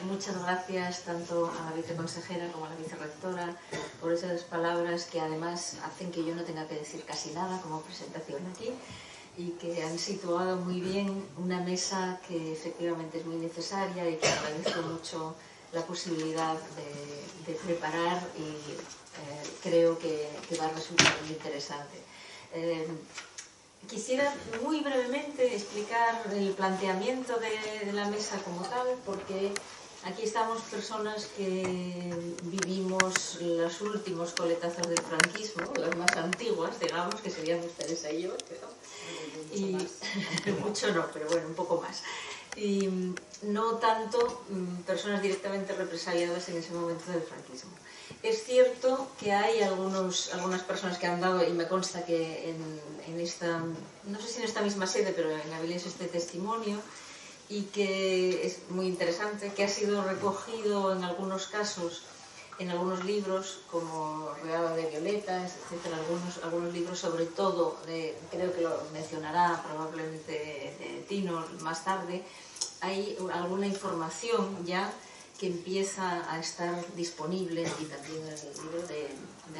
Muchas gracias tanto a la viceconsejera como a la vicerrectora por esas palabras que además hacen que yo no tenga que decir casi nada como presentación aquí y que han situado muy bien una mesa que efectivamente es muy necesaria y que agradezco mucho la posibilidad de preparar y creo que va a resultar muy interesante. Quisiera muy brevemente explicar el planteamiento de la mesa como tal, porque aquí estamos personas que vivimos los últimos coletazos del franquismo, las más antiguas, digamos, que seríamos Teresa y yo, mucho no, pero bueno, un poco más. Y no tanto personas directamente represaliadas en ese momento del franquismo. Es cierto que hay algunas personas que han dado, y me consta que en esta, no sé si en esta misma sede, pero en Avilés este testimonio, y que es muy interesante, que ha sido recogido en algunos casos, en algunos libros, como Reada de Violetas, etc., algunos libros, sobre todo, creo que lo mencionará probablemente Tino más tarde, hay alguna información ya que empieza a estar disponible, y también en el libro de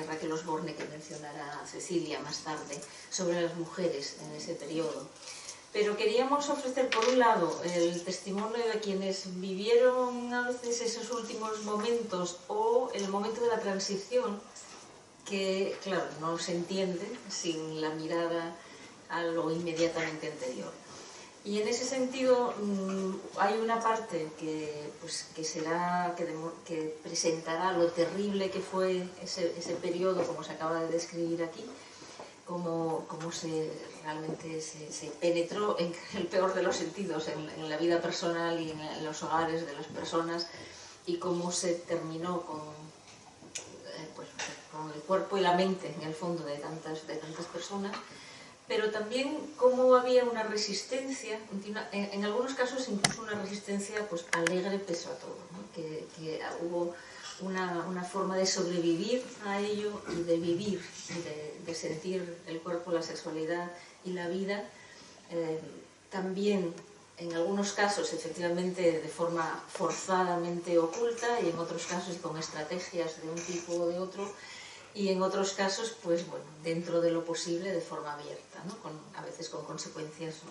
Raquel Osborne, que mencionará Cecilia más tarde, sobre las mujeres en ese periodo. Pero queríamos ofrecer, por un lado, el testimonio de quienes vivieron a veces esos últimos momentos o el momento de la transición, que, claro, no se entiende sin la mirada a lo inmediatamente anterior. Y en ese sentido hay una parte que presentará lo terrible que fue ese periodo, como se acaba de describir aquí, cómo realmente se penetró en el peor de los sentidos en la vida personal y en los hogares de las personas, y cómo se terminó con el cuerpo y la mente, en el fondo, de tantas personas, pero también cómo había una resistencia, en algunos casos incluso una resistencia alegre pese a todo, ¿no? que hubo una forma de sobrevivir a ello y de vivir, de sentir el cuerpo, la sexualidad y la vida, también en algunos casos efectivamente de forma forzadamente oculta, y en otros casos con estrategias de un tipo o de otro, y en otros casos, pues bueno, dentro de lo posible, de forma abierta, ¿no? A veces con consecuencias no.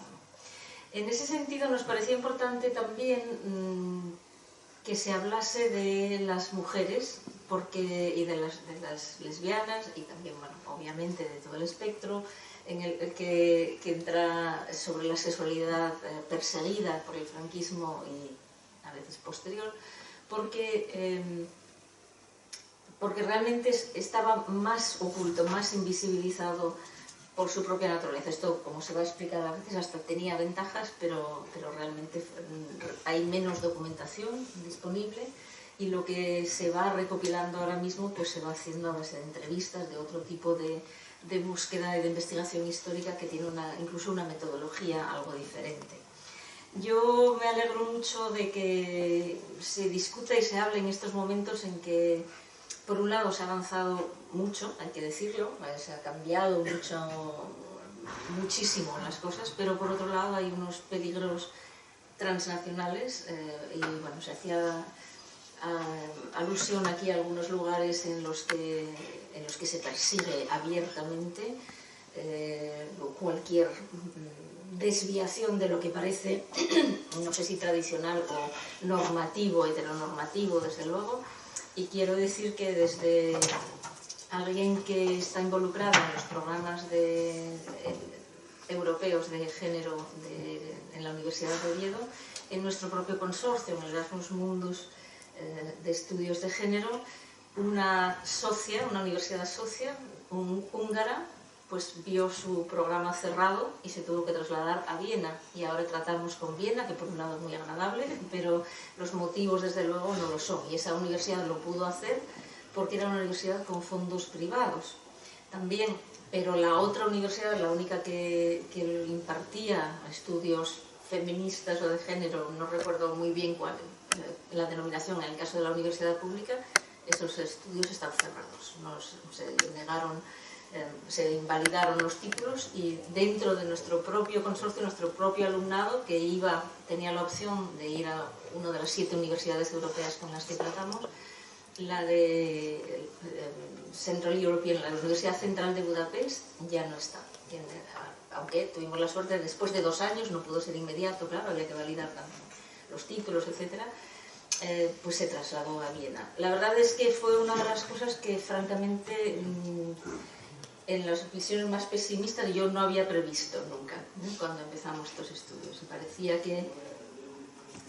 En ese sentido nos parecía importante también que se hablase de las mujeres y de las lesbianas, y también, bueno, obviamente de todo el espectro, en el que entra sobre la sexualidad perseguida por el franquismo y a veces posterior, porque realmente estaba más oculto, más invisibilizado por su propia naturaleza. Esto, como se va a explicar a veces, hasta tenía ventajas, pero realmente hay menos documentación disponible, y lo que se va recopilando ahora mismo pues se va haciendo a base de entrevistas, de otro tipo de búsqueda y de investigación histórica que tiene incluso una metodología algo diferente. Yo me alegro mucho de que se discuta y se hable en estos momentos en que, por un lado, se ha avanzado mucho, hay que decirlo, se ha cambiado muchísimo las cosas, pero por otro lado hay unos peligros transnacionales, y bueno, se hacía alusión aquí a algunos lugares en los que se persigue abiertamente cualquier desviación de lo que parece, no sé si tradicional o normativo, heteronormativo, desde luego. Y quiero decir que desde alguien que está involucrado en los programas europeos de género en la Universidad de Oviedo, en nuestro propio consorcio, en el Erasmus Mundus de Estudios de Género, una universidad socia, húngara, pues vio su programa cerrado y se tuvo que trasladar a Viena, y ahora tratamos con Viena, que por un lado es muy agradable, pero los motivos desde luego no lo son, y esa universidad lo pudo hacer porque era una universidad con fondos privados también, pero la otra universidad, la única que impartía estudios feministas o de género, no recuerdo muy bien cuál la denominación, en el caso de la universidad pública, esos estudios están cerrados, se negaron se invalidaron los títulos y dentro de nuestro propio consorcio, nuestro propio alumnado, que tenía la opción de ir a una de las 7 universidades europeas con las que tratamos, la de Central European, la Universidad Central de Budapest, ya no está. Aunque tuvimos la suerte, después de 2 años, no pudo ser inmediato, claro, había que validar los títulos, etcétera, pues se trasladó a Viena. La verdad es que fue una de las cosas que, francamente, en las visiones más pesimistas yo no había previsto nunca, cuando empezamos estos estudios. Me parecía que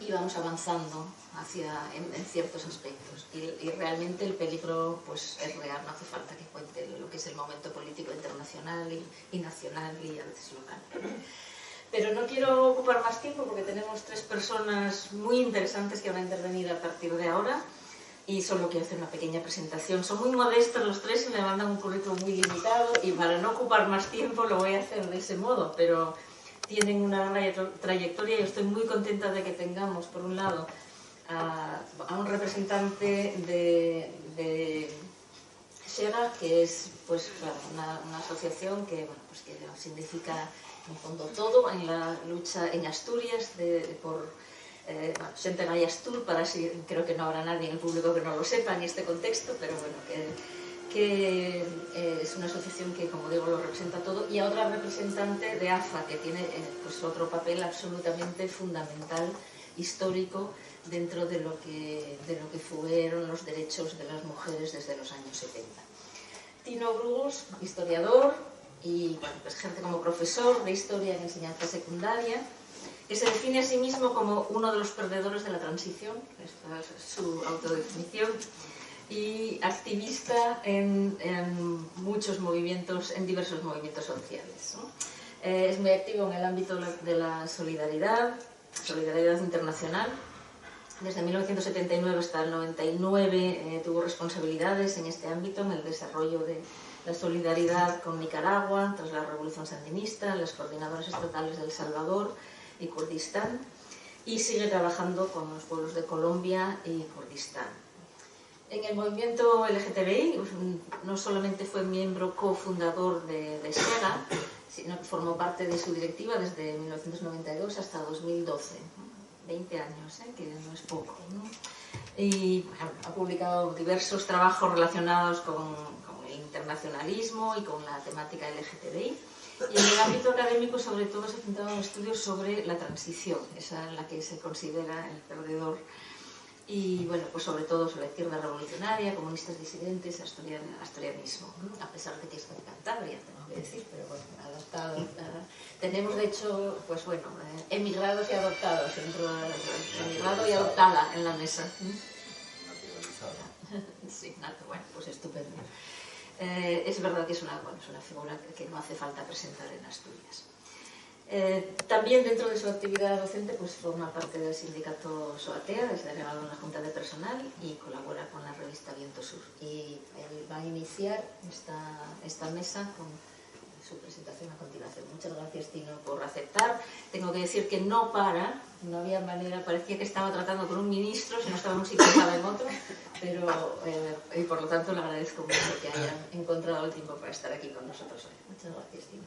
íbamos avanzando en ciertos aspectos y realmente el peligro pues es real, no hace falta que cuente lo que es el momento político internacional y nacional y a veces local. Pero no quiero ocupar más tiempo porque tenemos 3 personas muy interesantes que van a intervenir a partir de ahora y solo quiero hacer una pequeña presentación. Son muy modestos los 3 y me mandan un currículum muy limitado y para no ocupar más tiempo lo voy a hacer de ese modo, pero tienen una trayectoria y estoy muy contenta de que tengamos, por un lado, a un representante de SEGA, que es pues, una asociación que, bueno, pues, que significa en el fondo todo en la lucha en Asturias por Xente Gai Astur, creo que no habrá nadie en el público que no lo sepa en este contexto, pero bueno, que es una asociación que, como digo, lo representa todo, y a otra representante de AFA, que tiene pues otro papel absolutamente fundamental, histórico, dentro de lo que fueron los derechos de las mujeres desde los años 70. Tino Brugos, historiador, y bueno, pues gente como profesor de historia en enseñanza secundaria, que se define a sí mismo como uno de los perdedores de la transición, esta es su autodefinición, y activista en muchos movimientos, en diversos movimientos sociales, ¿no? Es muy activo en el ámbito de la solidaridad internacional. Desde 1979 hasta el 99 tuvo responsabilidades en este ámbito, en el desarrollo de la solidaridad con Nicaragua tras la Revolución Sandinista, las coordinadoras estatales de El Salvador y Kurdistán, y sigue trabajando con los pueblos de Colombia y Kurdistán. En el movimiento LGTBI no solamente fue miembro cofundador de SEGA, sino que formó parte de su directiva desde 1992 hasta 2012. 20 años, que no es poco, ¿no? Y bueno, ha publicado diversos trabajos relacionados con el internacionalismo y con la temática LGTBI. Y en el ámbito académico, sobre todo, se ha centrado en estudios sobre la transición, esa en la que se considera el perdedor. Y bueno, pues sobre todo sobre la izquierda revolucionaria, comunistas disidentes, asturianismo, ¿no? A pesar de que está en Cantabria, tengo que decir, pero bueno, adaptado. Tenemos de hecho, pues bueno, emigrados y adoptados, emigrado y adoptada en la mesa. Sí, bueno, pues estupendo. Es verdad que es una figura que no hace falta presentar en Asturias. También dentro de su actividad docente pues forma parte del sindicato SOATEA, es delegado en la Junta de Personal y colabora con la revista Viento Sur. Y él va a iniciar esta mesa con su presentación a continuación. Muchas gracias, Tino, por aceptar. Tengo que decir que no había manera, parecía que estaba tratando con un ministro, si no estaba en un sitio estaba en otro, pero y por lo tanto le agradezco mucho que hayan encontrado el tiempo para estar aquí con nosotros hoy. Muchas gracias, Tino.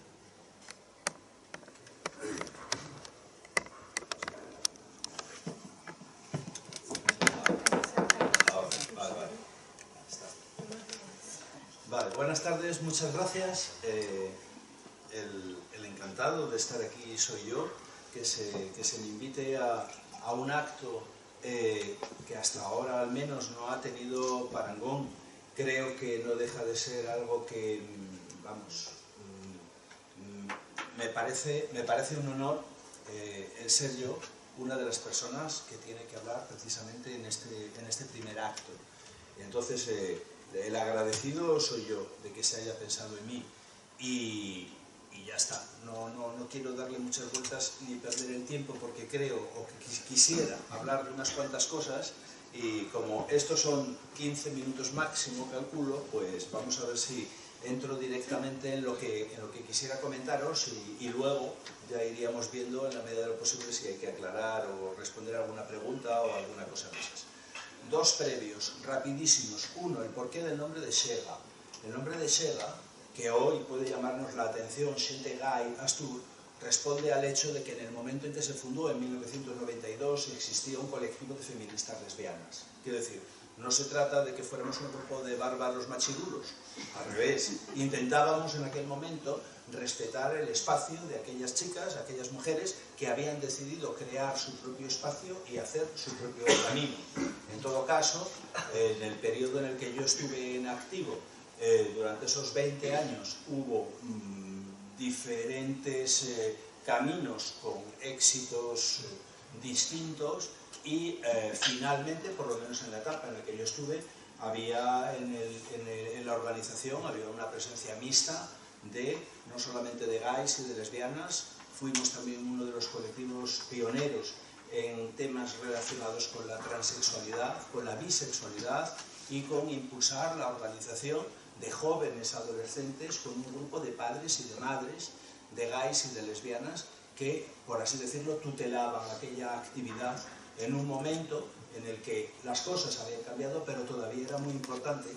Vale, buenas tardes, muchas gracias. El encantado de estar aquí soy yo, que se me invite a un acto que hasta ahora al menos no ha tenido parangón. Creo que no deja de ser algo que, vamos, me parece un honor el ser yo una de las personas que tiene que hablar precisamente en este primer acto. Entonces, el agradecido soy yo de que se haya pensado en mí y ya está. No quiero darle muchas vueltas ni perder el tiempo porque creo o que quisiera hablar de unas cuantas cosas y como estos son 15 minutos máximo, calculo, pues vamos a ver si entro directamente en lo que quisiera comentaros y luego ya iríamos viendo en la medida de lo posible si hay que aclarar o responder alguna pregunta o alguna cosa de esas. Dos previos, rapidísimos. Uno, el porqué del nombre de SEGA. El nombre de SEGA que hoy puede llamarnos la atención, Xente Gai Astur, responde al hecho de que en el momento en que se fundó, en 1992, existía un colectivo de feministas lesbianas. Quiero decir, no se trata de que fuéramos un grupo de bárbaros machirulos, al revés, intentábamos en aquel momento respetar el espacio de aquellas chicas, aquellas mujeres que habían decidido crear su propio espacio y hacer su propio camino. En todo caso, en el periodo en el que yo estuve en activo, durante esos 20 años hubo diferentes caminos con éxitos distintos y finalmente, por lo menos en la etapa en la que yo estuve, había en la organización había una presencia mixta no solamente de gays y de lesbianas. Fuimos también uno de los colectivos pioneros en temas relacionados con la transexualidad, con la bisexualidad y con impulsar la organización de jóvenes adolescentes con un grupo de padres y de madres, de gays y de lesbianas que, por así decirlo, tutelaban aquella actividad en un momento en el que las cosas habían cambiado, pero todavía era muy importante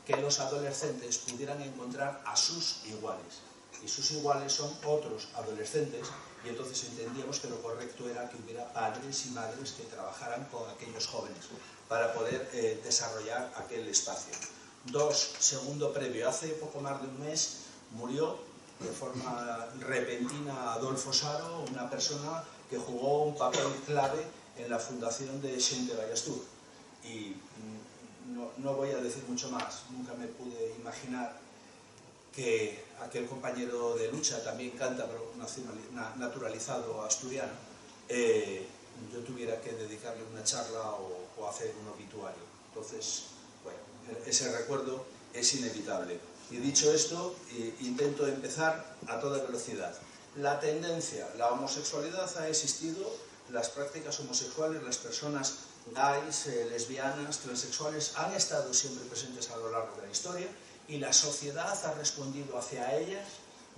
que los adolescentes pudieran encontrar a sus iguales. Y sus iguales son otros adolescentes, y entonces entendíamos que lo correcto era que hubiera padres y madres que trabajaran con aquellos jóvenes para poder desarrollar aquel espacio. Segundo previo, hace poco más de un mes murió de forma repentina Adolfo Saro, una persona que jugó un papel clave en la fundación de Xente Gai Astur. Y no voy a decir mucho más, nunca me pude imaginar que aquel compañero de lucha, también cántabro naturalizado asturiano, yo tuviera que dedicarle una charla o hacer un obituario. Entonces, bueno, ese recuerdo es inevitable. Y dicho esto, intento empezar a toda velocidad. La tendencia, la homosexualidad ha existido, las prácticas homosexuales, las personas gays, lesbianas, transexuales han estado siempre presentes a lo largo de la historia y la sociedad ha respondido hacia ellas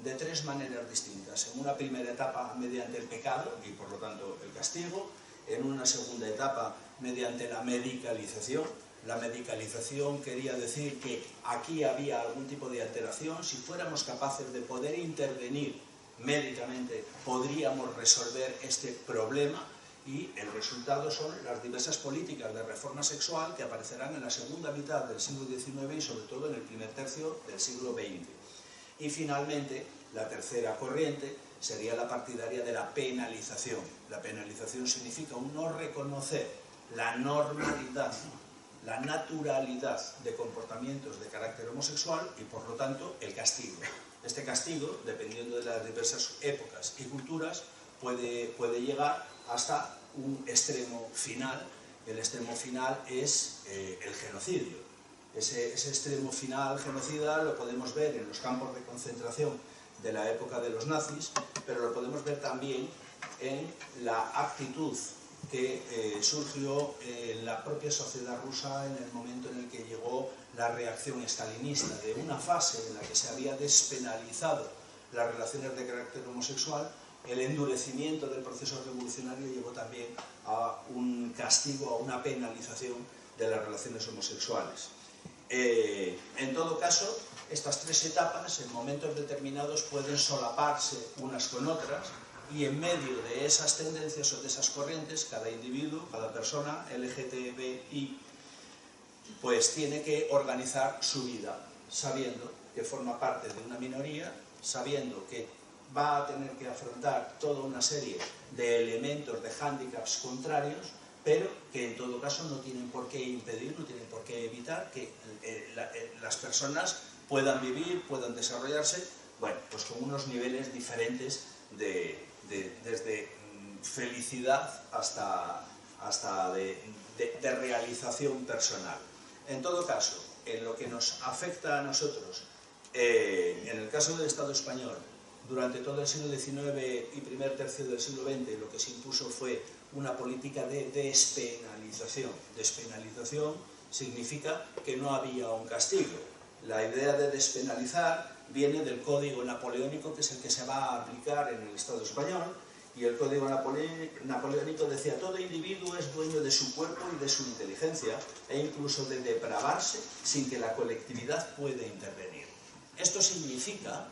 de tres maneras distintas. En una primera etapa mediante el pecado y por lo tanto el castigo, en una segunda etapa mediante la medicalización. La medicalización quería decir que aquí había algún tipo de alteración. Si fuéramos capaces de poder intervenir médicamente, podríamos resolver este problema, y el resultado son las diversas políticas de reforma sexual que aparecerán en la segunda mitad del siglo XIX y sobre todo en el primer tercio del siglo XX. Y finalmente, la tercera corriente sería la partidaria de la penalización. La penalización significa un no reconocer la normalidad, la naturalidad de comportamientos de carácter homosexual y, por lo tanto, el castigo. Este castigo, dependiendo de las diversas épocas y culturas, puede llegar hasta un extremo final. El extremo final es el genocidio. Ese extremo final genocida lo podemos ver en los campos de concentración de la época de los nazis, pero lo podemos ver también en la actitud que surgió en la propia sociedad rusa en el momento en el que llegó la reacción estalinista, de una fase en la que se había despenalizado las relaciones de carácter homosexual. El endurecimiento del proceso revolucionario llevó también a un castigo, a una penalización de las relaciones homosexuales. En todo caso, estas tres etapas en momentos determinados pueden solaparse unas con otras, y en medio de esas tendencias o de esas corrientes, cada individuo, cada persona LGTBI, pues tiene que organizar su vida, sabiendo que forma parte de una minoría, sabiendo que va a tener que afrontar toda una serie de elementos, de hándicaps contrarios, pero que en todo caso no tienen por qué impedir, no tienen por qué evitar que las personas puedan vivir, puedan desarrollarse, bueno, pues con unos niveles diferentes desde felicidad hasta de realización personal. En todo caso, en lo que nos afecta a nosotros, en el caso del Estado español, durante todo el siglo XIX y primer tercio del siglo XX, lo que se impuso fue una política de despenalización. Despenalización significa que no había un castigo. La idea de despenalizar viene del Código Napoleónico, que es el que se va a aplicar en el Estado español, y el Código Napoleónico decía: todo individuo es dueño de su cuerpo y de su inteligencia, e incluso de depravarse sin que la colectividad pueda intervenir. Esto significa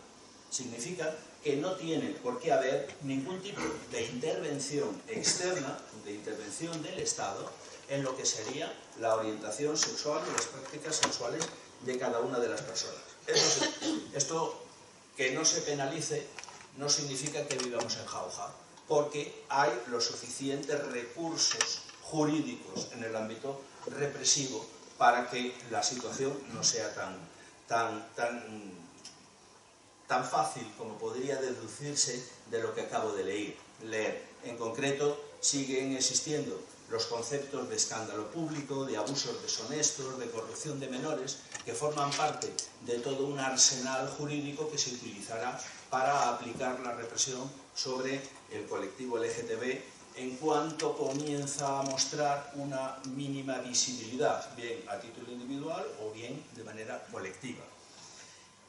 que no tiene por qué haber ningún tipo de intervención externa, de intervención del Estado, en lo que sería la orientación sexual y las prácticas sexuales de cada una de las personas. Esto que no se penalice no significa que vivamos en jauja, porque hay los suficientes recursos jurídicos en el ámbito represivo para que la situación no sea tan fácil como podría deducirse de lo que acabo de leer. En concreto, siguen existiendo los conceptos de escándalo público, de abusos deshonestos, de corrupción de menores, que forman parte de todo un arsenal jurídico que se utilizará para aplicar la represión sobre el colectivo LGTB en cuanto comienza a mostrar una mínima visibilidad, bien a título individual o bien de manera colectiva.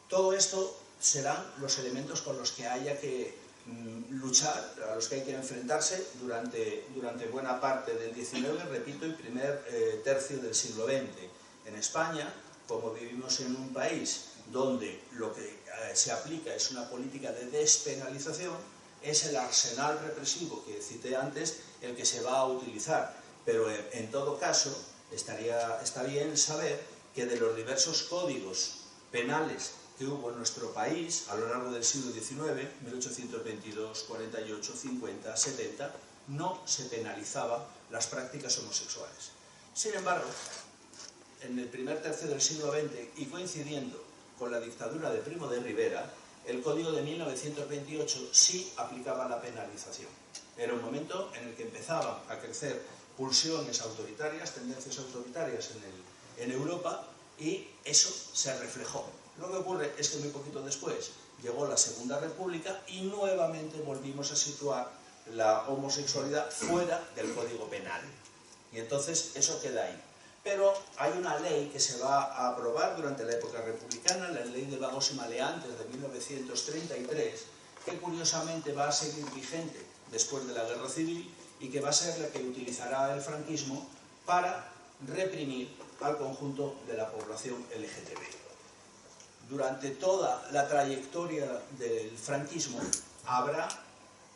Todo esto serán los elementos con los que haya que luchar, a los que hay que enfrentarse durante buena parte del XIX, repito, y primer tercio del siglo XX. En España, como vivimos en un país donde lo que se aplica es una política de despenalización, es el arsenal represivo que cité antes el que se va a utilizar. Pero en todo caso, está bien saber que de los diversos códigos penales que hubo en nuestro país a lo largo del siglo XIX, 1822, 48, 50, 70, no se penalizaban las prácticas homosexuales. Sin embargo, en el primer tercio del siglo XX y coincidiendo con la dictadura de Primo de Rivera, el Código de 1928 sí aplicaba la penalización. Era un momento en el que empezaban a crecer pulsiones autoritarias, tendencias autoritarias en Europa, y eso se reflejó. Lo que ocurre es que muy poquito después llegó la Segunda República y nuevamente volvimos a situar la homosexualidad fuera del Código Penal. Y entonces eso queda ahí. Pero hay una ley que se va a aprobar durante la época republicana, la Ley de Vagos y Maleantes de 1933, que curiosamente va a seguir vigente después de la Guerra Civil y que va a ser la que utilizará el franquismo para reprimir al conjunto de la población LGTB. Durante toda la trayectoria del franquismo habrá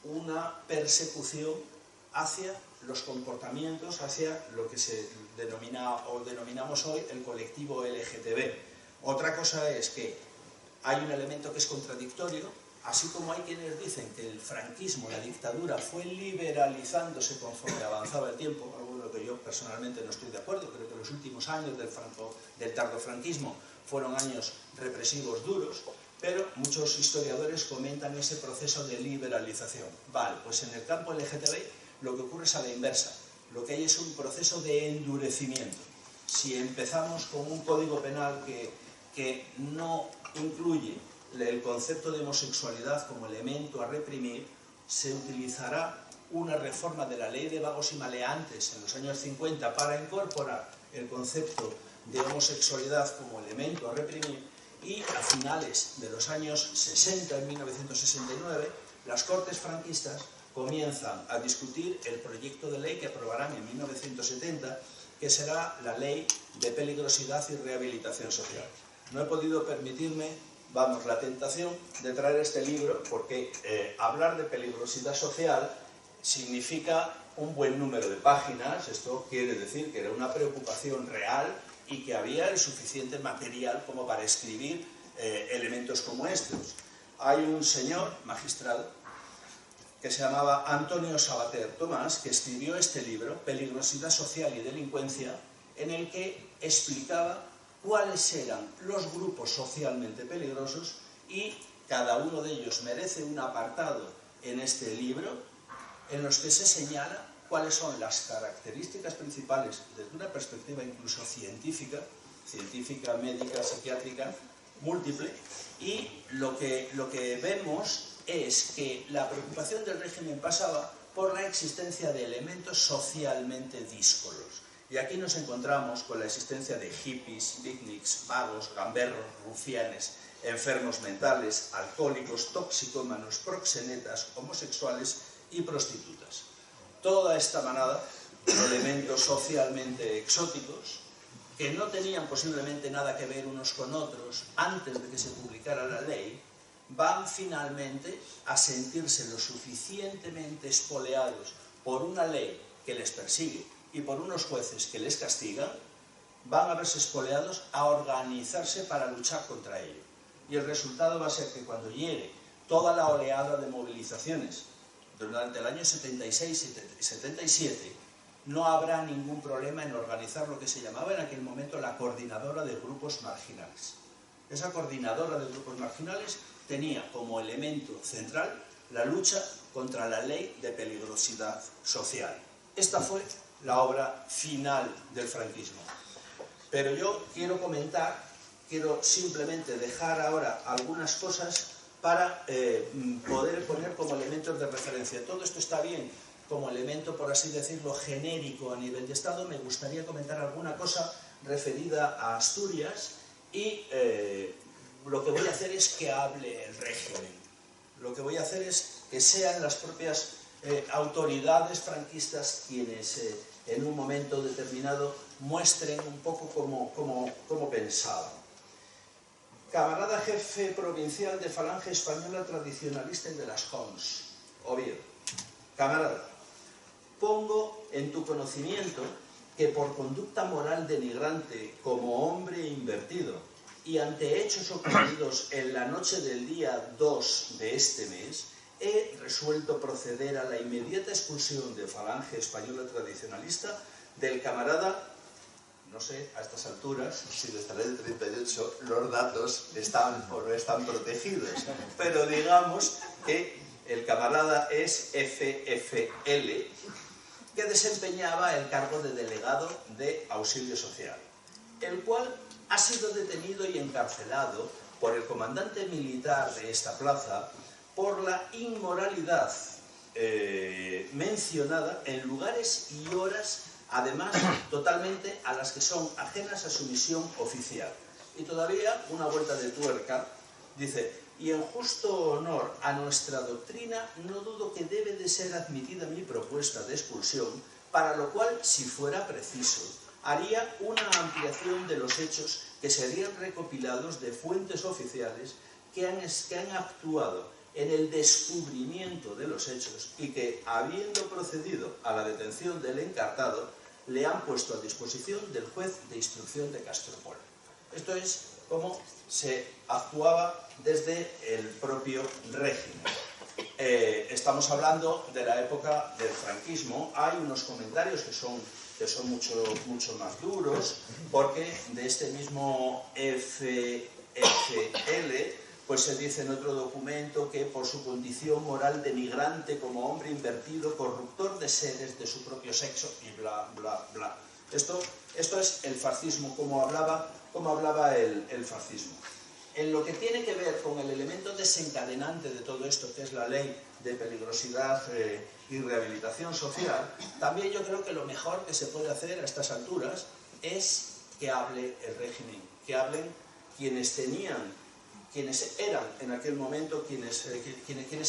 una persecución hacia los comportamientos, hacia lo que se denomina o denominamos hoy el colectivo LGTB. Otra cosa es que hay un elemento que es contradictorio, así como hay quienes dicen que el franquismo, la dictadura, fue liberalizándose conforme avanzaba el tiempo, algo en lo que yo personalmente no estoy de acuerdo. Creo que los últimos años del tardofranquismo fueron años represivos duros, pero muchos historiadores comentan ese proceso de liberalización. Vale, pues en el campo LGTB lo que ocurre es a la inversa. Lo que hay es un proceso de endurecimiento. Si empezamos con un código penal que no incluye el concepto de homosexualidad como elemento a reprimir, se utilizará una reforma de la Ley de Vagos y Maleantes en los años 50 para incorporar el concepto de homosexualidad como elemento a reprimir, y a finales de los años 60, en 1969, las Cortes franquistas comienzan a discutir el proyecto de ley que aprobarán en 1970, que será la Ley de Peligrosidad y Rehabilitación Social. No he podido permitirme, la tentación de traer este libro, porque hablar de peligrosidad social significa un buen número de páginas. Esto quiere decir que era una preocupación real y que había el suficiente material como para escribir elementos como estos. Hay un señor magistrado que se llamaba Antonio Sabater Tomás, que escribió este libro, Peligrosidad Social y Delincuencia, en el que explicaba cuáles eran los grupos socialmente peligrosos, y cada uno de ellos merece un apartado en este libro en los que se señala cuáles son las características principales desde una perspectiva incluso científica, médica, psiquiátrica, múltiple, y lo que vemos es que la preocupación del régimen pasaba por la existencia de elementos socialmente díscolos. Y aquí nos encontramos con la existencia de hippies, beatniks, vagos, gamberros, rufianes, enfermos mentales, alcohólicos, toxicómanos, proxenetas, homosexuales y prostitutas. Toda esta manada de elementos socialmente exóticos que no tenían posiblemente nada que ver unos con otros antes de que se publicara la ley, van finalmente a sentirse lo suficientemente espoleados por una ley que les persigue y por unos jueces que les castigan, van a verse espoleados a organizarse para luchar contra ello. Y el resultado va a ser que cuando llegue toda la oleada de movilizaciones durante el año 76 y 77, no habrá ningún problema en organizar lo que se llamaba en aquel momento la coordinadora de grupos marginales. Esa coordinadora de grupos marginales tenía como elemento central la lucha contra la ley de peligrosidad social. Esta fue la obra final del franquismo. Pero yo quiero simplemente dejar ahora algunas cosas para poder poner como elementos de referencia. Todo esto está bien como elemento, por así decirlo, genérico a nivel de Estado. Me gustaría comentar alguna cosa referida a Asturias y lo que voy a hacer es que hable el régimen. Lo que voy a hacer es que sean las propias autoridades franquistas quienes en un momento determinado muestren un poco cómo pensaban. Camarada jefe provincial de Falange Española Tradicionalista y de las Jons, Oviedo. Camarada, pongo en tu conocimiento que por conducta moral denigrante como hombre invertido y ante hechos ocurridos en la noche del día 2 de este mes, he resuelto proceder a la inmediata expulsión de Falange Española Tradicionalista del camarada. No sé, a estas alturas, si desde la ley del 38 los datos están o no están protegidos, pero digamos que el camarada es FFL, que desempeñaba el cargo de delegado de auxilio social, el cual ha sido detenido y encarcelado por el comandante militar de esta plaza por la inmoralidad mencionada en lugares y horas, además totalmente a las que son ajenas a su misión oficial. Y todavía una vuelta de tuerca, dice: y en justo honor a nuestra doctrina, no dudo que debe de ser admitida mi propuesta de expulsión, para lo cual, si fuera preciso, haría una ampliación de los hechos que serían recopilados de fuentes oficiales que han actuado en el descubrimiento de los hechos y que, habiendo procedido a la detención del encartado, le han puesto a disposición del juez de instrucción de Castropol. Esto es cómo se actuaba desde el propio régimen. Estamos hablando de la época del franquismo. Hay unos comentarios que son mucho más duros, porque de este mismo FFL pues se dice en otro documento que por su condición moral denigrante como hombre invertido, corruptor de seres de su propio sexo y bla, bla, bla. Esto es el fascismo, como hablaba el fascismo. En lo que tiene que ver con el elemento desencadenante de todo esto, que es la ley de peligrosidad y rehabilitación social, también yo creo que lo mejor que se puede hacer a estas alturas es que hable el régimen, que hablen quienes eran en aquel momento, quienes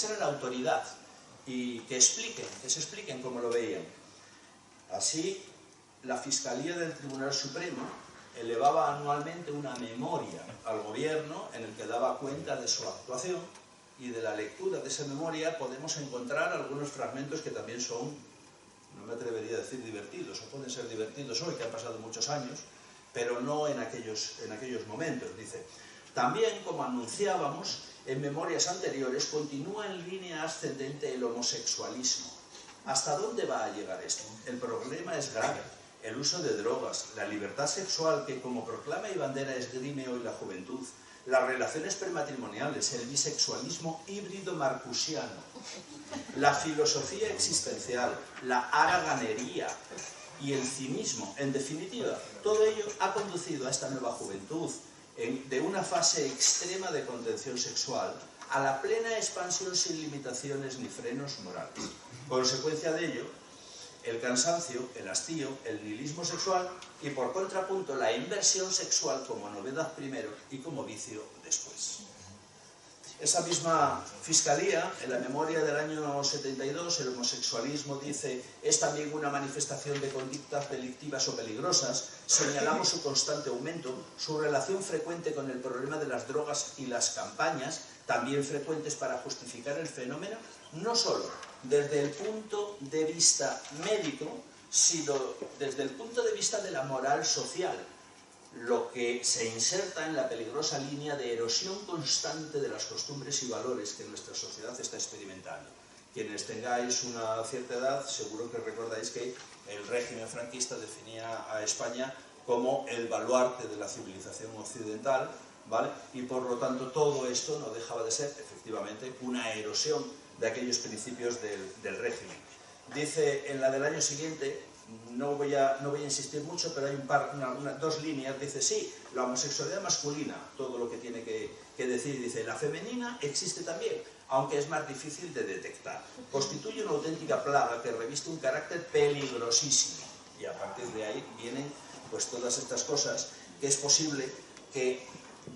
eran la autoridad, y que se expliquen cómo lo veían. Así, la Fiscalía del Tribunal Supremo elevaba anualmente una memoria al gobierno en el que daba cuenta de su actuación, y de la lectura de esa memoria podemos encontrar algunos fragmentos que también son, no me atrevería a decir divertidos, o pueden ser divertidos hoy, que han pasado muchos años, pero no en aquellos momentos. Dice: también, como anunciábamos en memorias anteriores, continúa en línea ascendente el homosexualismo. ¿Hasta dónde va a llegar esto? El problema es grave. El uso de drogas, la libertad sexual que, como proclama y bandera, esgrime hoy la juventud, las relaciones prematrimoniales, el bisexualismo híbrido marcusiano, la filosofía existencial, la haraganería y el cinismo, en definitiva, todo ello ha conducido a esta nueva juventud, de una fase extrema de contención sexual, a la plena expansión sin limitaciones ni frenos morales. Consecuencia de ello, el cansancio, el hastío, el nihilismo sexual y, por contrapunto, la inversión sexual como novedad primero y como vicio después. Esa misma fiscalía, en la memoria del año 72, el homosexualismo dice es también una manifestación de conductas delictivas o peligrosas. Señalamos su constante aumento, su relación frecuente con el problema de las drogas y las campañas, también frecuentes para justificar el fenómeno, no solo desde el punto de vista médico, sino desde el punto de vista de la moral social, lo que se inserta en la peligrosa línea de erosión constante de las costumbres y valores que nuestra sociedad está experimentando. Quienes tengáis una cierta edad, seguro que recordáis que el régimen franquista definía a España como el baluarte de la civilización occidental, ¿vale? Y por lo tanto todo esto no dejaba de ser, efectivamente, una erosión de aquellos principios del régimen. Dice en la del año siguiente, no voy a insistir mucho, pero hay dos líneas, dice sí, la homosexualidad masculina, todo lo que tiene que decir, dice la femenina existe también, aunque es más difícil de detectar. Constituye una auténtica plaga que reviste un carácter peligrosísimo. Y a partir de ahí vienen pues todas estas cosas que es posible que,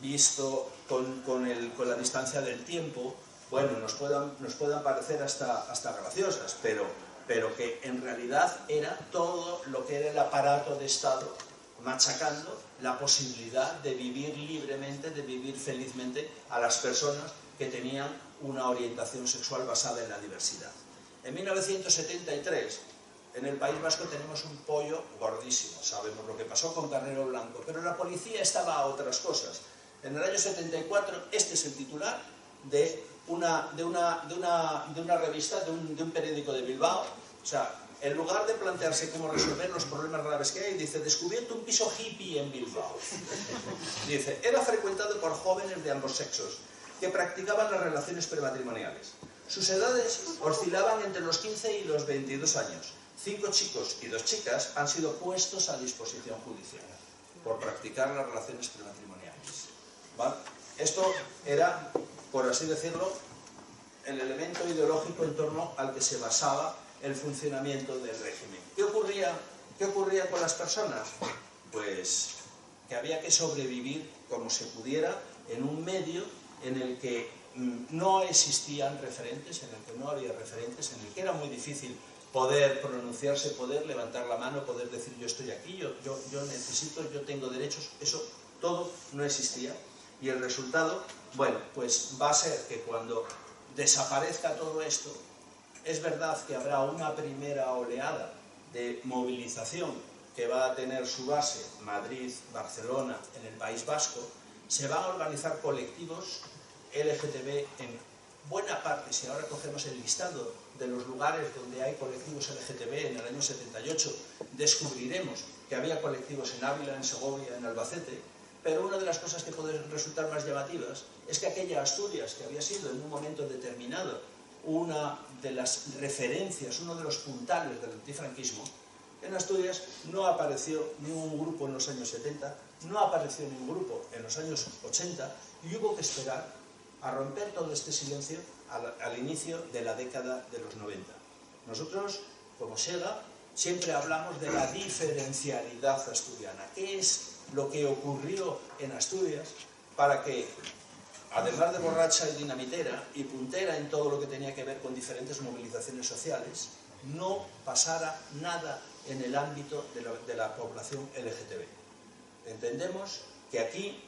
visto con la distancia del tiempo, bueno, nos puedan parecer hasta graciosas, pero que en realidad era todo lo que era el aparato de Estado machacando la posibilidad de vivir libremente, de vivir felizmente a las personas que tenían una orientación sexual basada en la diversidad. En 1973, en el País Vasco tenemos un pollo gordísimo, sabemos lo que pasó con Carnero Blanco, pero la policía estaba a otras cosas. En el año 74, este es el titular de una revista, de un periódico de Bilbao. O sea, en lugar de plantearse cómo resolver los problemas graves que hay, dice, descubierto un piso hippie en Bilbao. Dice, era frecuentado por jóvenes de ambos sexos que practicaban las relaciones prematrimoniales. Sus edades oscilaban entre los 15 y los 22 años. 5 chicos y 2 chicas han sido puestos a disposición judicial por practicar las relaciones prematrimoniales. ¿Vale? Esto era, por así decirlo, el elemento ideológico en torno al que se basaba el funcionamiento del régimen. ¿Qué ocurría con las personas? Pues que había que sobrevivir como se pudiera en un medio en el que no existían referentes, en el que no había referentes, en el que era muy difícil poder pronunciarse, poder levantar la mano, poder decir yo estoy aquí, yo necesito, yo tengo derechos, eso todo no existía. Y el resultado, bueno, pues va a ser que cuando desaparezca todo esto, es verdad que habrá una primera oleada de movilización que va a tener su base Madrid, Barcelona, en el País Vasco. Se van a organizar colectivos LGTB en buena parte. Si ahora cogemos el listado de los lugares donde hay colectivos LGTB en el año 78, descubriremos que había colectivos en Ávila, en Segovia, en Albacete. Pero una de las cosas que pueden resultar más llamativas es que aquella Asturias, que había sido en un momento determinado una de las referencias, uno de los puntales del antifranquismo, en Asturias no apareció ningún grupo en los años 70, no apareció ningún grupo en los años 80 y hubo que esperar a romper todo este silencio al inicio de la década de los 90. Nosotros, como SEGA, siempre hablamos de la diferencialidad asturiana. ¿Qué es lo que ocurrió en Asturias para que, además de borracha y dinamitera y puntera en todo lo que tenía que ver con diferentes movilizaciones sociales, no pasara nada en el ámbito de la población LGTB? Entendemos que aquí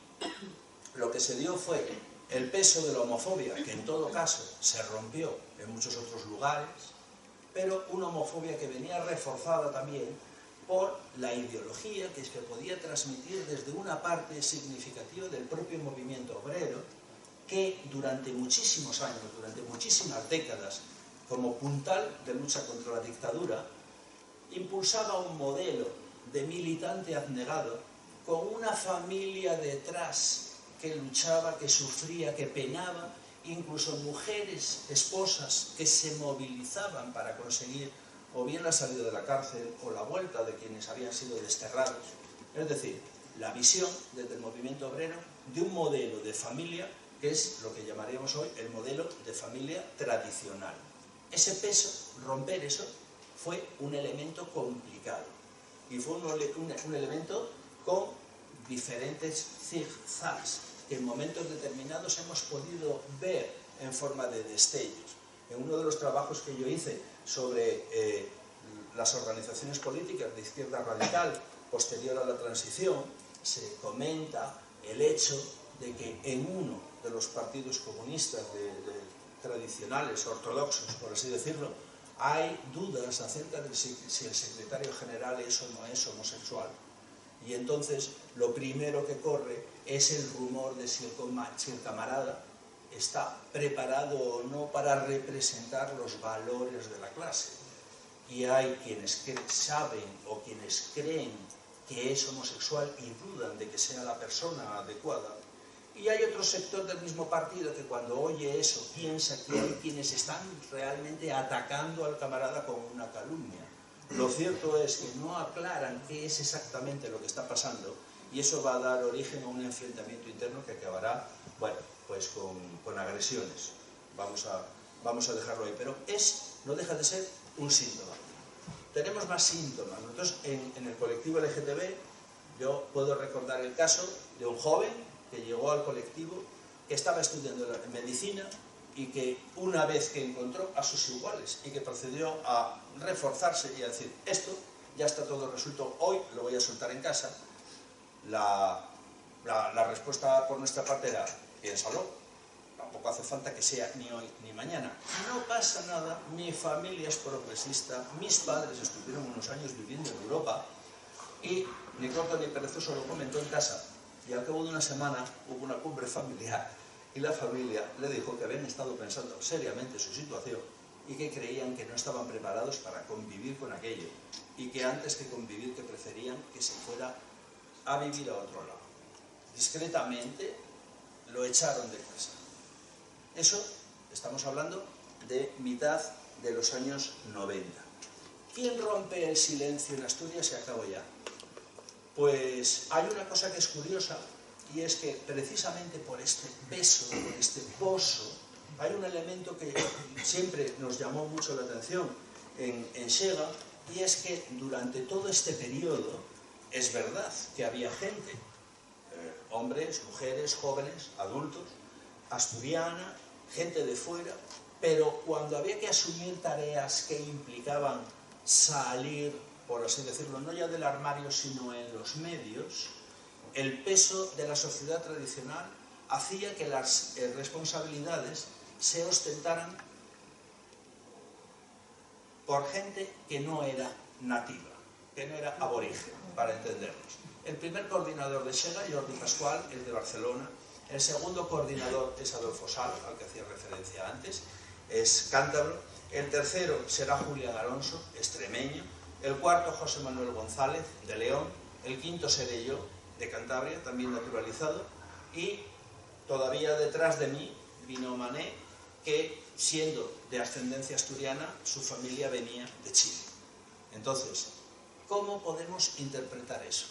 lo que se dio fue el peso de la homofobia, que en todo caso se rompió en muchos otros lugares, pero una homofobia que venía reforzada también por la ideología que se podía transmitir desde una parte significativa del propio movimiento obrero, que durante muchísimos años, durante muchísimas décadas, como puntal de lucha contra la dictadura, impulsaba un modelo de militante abnegado con una familia detrás que luchaba, que sufría, que penaba, incluso mujeres, esposas que se movilizaban para conseguir o bien la salida de la cárcel o la vuelta de quienes habían sido desterrados. Es decir, la visión desde el movimiento obrero de un modelo de familia que es lo que llamaríamos hoy el modelo de familia tradicional. Ese peso, romper eso, fue un elemento complicado y fue un elemento con diferentes zigzags. que en momentos determinados hemos podido ver en forma de destellos. En uno de los trabajos que yo hice sobre las organizaciones políticas de izquierda radical posterior a la transición, se comenta el hecho de que en uno de los partidos comunistas tradicionales, ortodoxos, por así decirlo, hay dudas acerca de si el secretario general es o no es homosexual. Y entonces lo primero que corre es el rumor de si el camarada está preparado o no para representar los valores de la clase. Y hay quienes saben o quienes creen que es homosexual y dudan de que sea la persona adecuada. Y hay otro sector del mismo partido que cuando oye eso piensa que hay quienes están realmente atacando al camarada con una calumnia. Lo cierto es que no aclaran qué es exactamente lo que está pasando y eso va a dar origen a un enfrentamiento interno que acabará, bueno, pues con agresiones. Vamos a dejarlo ahí, pero no deja de ser un síntoma. Tenemos más síntomas. Nosotros en el colectivo LGTB, yo puedo recordar el caso de un joven que llegó al colectivo, que estaba estudiando medicina y que una vez que encontró a sus iguales y que procedió a reforzarse y a decir, esto ya está todo resuelto, hoy lo voy a soltar en casa, la respuesta por nuestra parte era, piénsalo, tampoco hace falta que sea ni hoy ni mañana. No pasa nada, mi familia es progresista, mis padres estuvieron unos años viviendo en Europa y ni corto ni perezoso lo comentó en casa. Y al cabo de una semana hubo una cumbre familiar y la familia le dijo que habían estado pensando seriamente su situación y que creían que no estaban preparados para convivir con aquello y que antes que convivir que preferían que se fuera a vivir a otro lado. Discretamente lo echaron de casa. Eso estamos hablando de mitad de los años 90. ¿Quién rompe el silencio en Asturias? Se acabó ya. Pues hay una cosa que es curiosa y es que precisamente por este peso, por este pozo, hay un elemento que siempre nos llamó mucho la atención en Xega y es que durante todo este periodo es verdad que había gente, hombres, mujeres, jóvenes, adultos, asturiana, gente de fuera, pero cuando había que asumir tareas que implicaban salir, por así decirlo, no ya del armario, sino en los medios, el peso de la sociedad tradicional hacía que las responsabilidades se ostentaran por gente que no era nativa, que no era aborigen, para entendernos. El primer coordinador de Xega, Jordi Pascual, es de Barcelona. El segundo coordinador es Adolfo Sal, al que hacía referencia antes, es cántabro. El tercero será Julián Alonso, extremeño. El cuarto, José Manuel González, de León. El quinto seré yo, de Cantabria, también naturalizado. Y todavía detrás de mí vino Mané, que siendo de ascendencia asturiana, su familia venía de Chile. Entonces, ¿cómo podemos interpretar eso?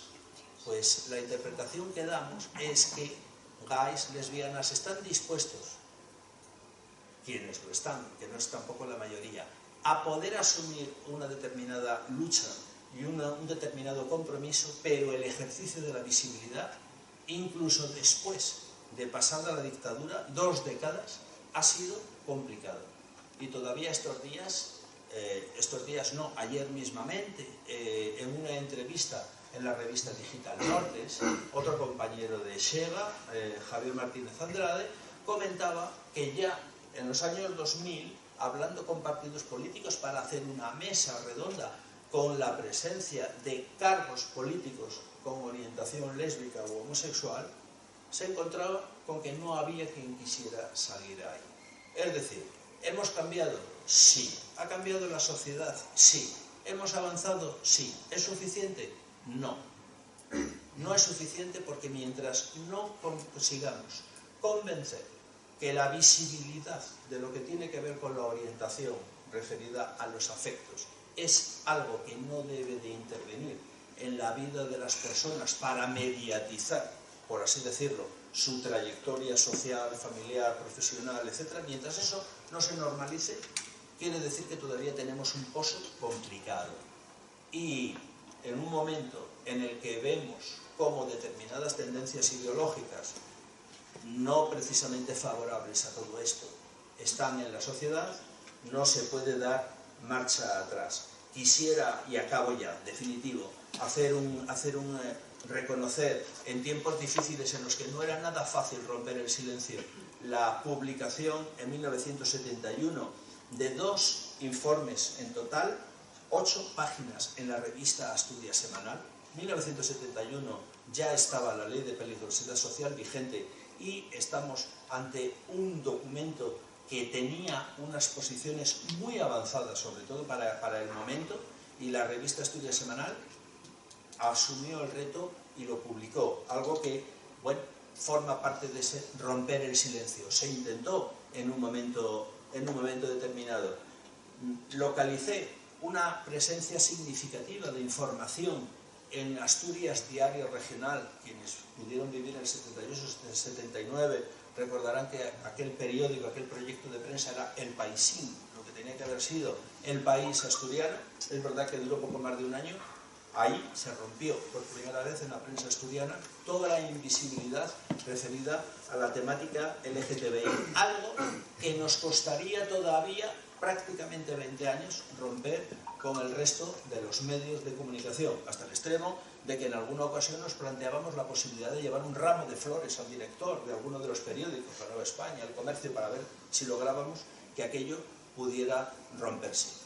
Pues la interpretación que damos es que gays, lesbianas están dispuestos, quienes lo están, que no es tampoco la mayoría, a poder asumir una determinada lucha y un determinado compromiso, pero el ejercicio de la visibilidad, incluso después de pasada la dictadura, 2 décadas, ha sido complicado. Y todavía estos días no, ayer mismamente, en una entrevista en la revista digital Nortes, otro compañero de Xega, Javier Martínez Andrade, comentaba que ya en los años 2000, hablando con partidos políticos para hacer una mesa redonda con la presencia de cargos políticos con orientación lésbica o homosexual, se encontraba con que no había quien quisiera salir ahí. Es decir, ¿hemos cambiado? Sí. ¿Ha cambiado la sociedad? Sí. ¿Hemos avanzado? Sí. ¿Es suficiente? No. No es suficiente porque mientras no consigamos convencer que la visibilidad de lo que tiene que ver con la orientación referida a los afectos es algo que no debe de intervenir en la vida de las personas para mediatizar, por así decirlo, su trayectoria social, familiar, profesional, etc. Mientras eso no se normalice, quiere decir que todavía tenemos un pozo complicado. Y en un momento en el que vemos cómo determinadas tendencias ideológicas no precisamente favorables a todo esto están en la sociedad, no se puede dar marcha atrás. Quisiera, y acabo ya, definitivo, reconocer en tiempos difíciles en los que no era nada fácil romper el silencio, la publicación en 1971 de 2 informes en total, 8 páginas en la revista Asturias Semanal. 1971 ya estaba la ley de peligrosidad social vigente y estamos ante un documento que tenía unas posiciones muy avanzadas, sobre todo para el momento, y la revista Asturias Semanal asumió el reto y lo publicó, algo que, bueno, forma parte de ese romper el silencio. Se intentó en un momento determinado. Localicé una presencia significativa de información en Asturias Diario Regional. Quienes pudieron vivir en el 78, el 79, recordarán que aquel periódico, aquel proyecto de prensa era El Paisín, lo que tenía que haber sido El País asturiano. Es verdad que duró poco más de un año. Ahí se rompió por primera vez en la prensa asturiana toda la invisibilidad referida a la temática LGTBI, algo que nos costaría todavía prácticamente 20 años romper con el resto de los medios de comunicación, hasta el extremo de que en alguna ocasión nos planteábamos la posibilidad de llevar un ramo de flores al director de alguno de los periódicos, la Nueva España, El Comercio, para ver si lográbamos que aquello pudiera romperse.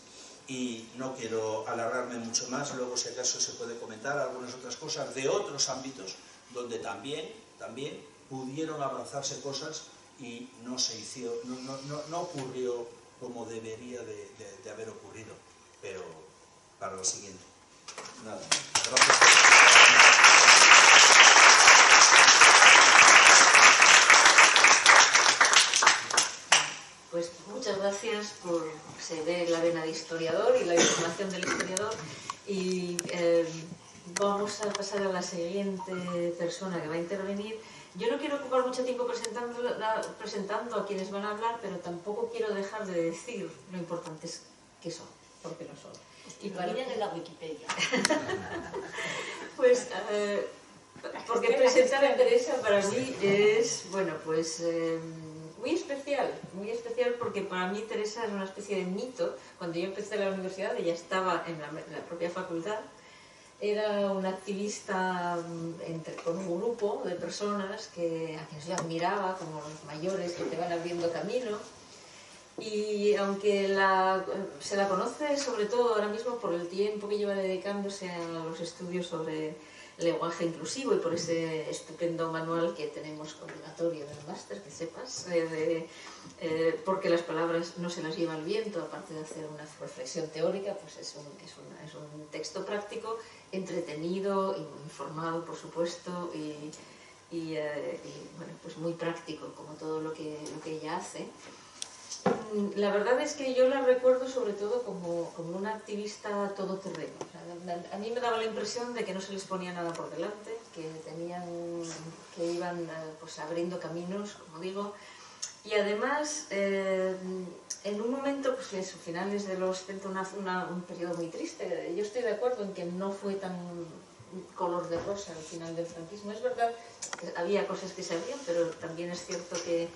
Y no quiero alargarme mucho más, luego si acaso se puede comentar algunas otras cosas de otros ámbitos donde también pudieron avanzarse cosas y no ocurrió como debería de haber ocurrido, pero para lo siguiente. Nada, gracias. Pues muchas gracias por se ve la vena de historiador y la información del historiador, y vamos a pasar a la siguiente persona que va a intervenir. Yo no quiero ocupar mucho tiempo presentando a quienes van a hablar, pero tampoco quiero dejar de decir lo importantes que son, porque lo son. Y para de la Wikipedia. Pues porque presentar a Teresa para mí es, bueno, pues muy especial porque para mí Teresa es una especie de mito. Cuando yo empecé la universidad, ella estaba en la propia facultad, era una activista con un grupo de personas a quienes yo admiraba, como los mayores que te van abriendo camino, y aunque se la conoce sobre todo ahora mismo por el tiempo que lleva dedicándose a los estudios sobre lenguaje inclusivo y por ese estupendo manual que tenemos obligatorio en el máster, que sepas, porque las palabras no se las lleva el viento, aparte de hacer una reflexión teórica, pues es un texto práctico, entretenido y muy informado, por supuesto, y bueno, pues muy práctico, como todo lo que ella hace. La verdad es que yo la recuerdo sobre todo como una activista todoterreno. O sea, a mí me daba la impresión de que no se les ponía nada por delante, que iban pues abriendo caminos, como digo, y además en un momento, pues en finales de los 70, un periodo muy triste. Yo estoy de acuerdo en que no fue tan color de rosa al final del franquismo. Es verdad que había cosas que se abrían, pero también es cierto que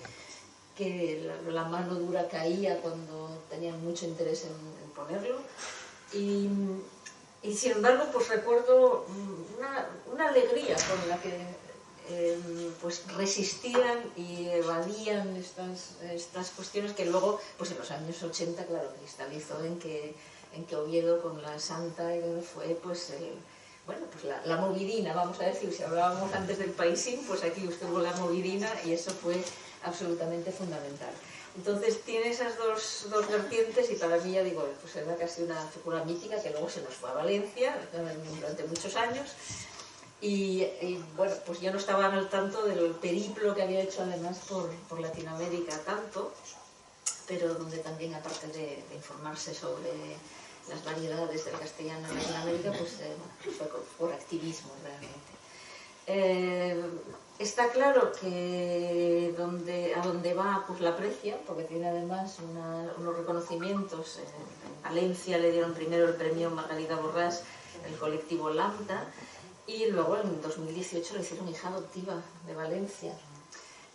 la mano dura caía cuando tenían mucho interés en ponerlo, y sin embargo pues recuerdo una alegría con la que pues resistían y evadían estas cuestiones que luego pues en los años 80 claro cristalizó en que Oviedo con la Santa fue pues la movidina, vamos a decir. Si hablábamos antes del paisín, pues aquí estuvo la movidina y eso fue absolutamente fundamental. Entonces tiene esas dos vertientes, y para mí, ya digo, pues era casi una figura mítica que luego se nos fue a Valencia durante muchos años, y bueno, pues yo no estaba al tanto del periplo que había hecho además por Latinoamérica tanto, pero donde también, aparte de informarse sobre las variedades del castellano en Latinoamérica, pues fue por activismo realmente. Está claro que a donde va pues la aprecia, porque tiene además unos reconocimientos. En Valencia le dieron primero el premio Margarita Borràs, el colectivo Lambda, y luego en 2018 le hicieron hija adoptiva de Valencia.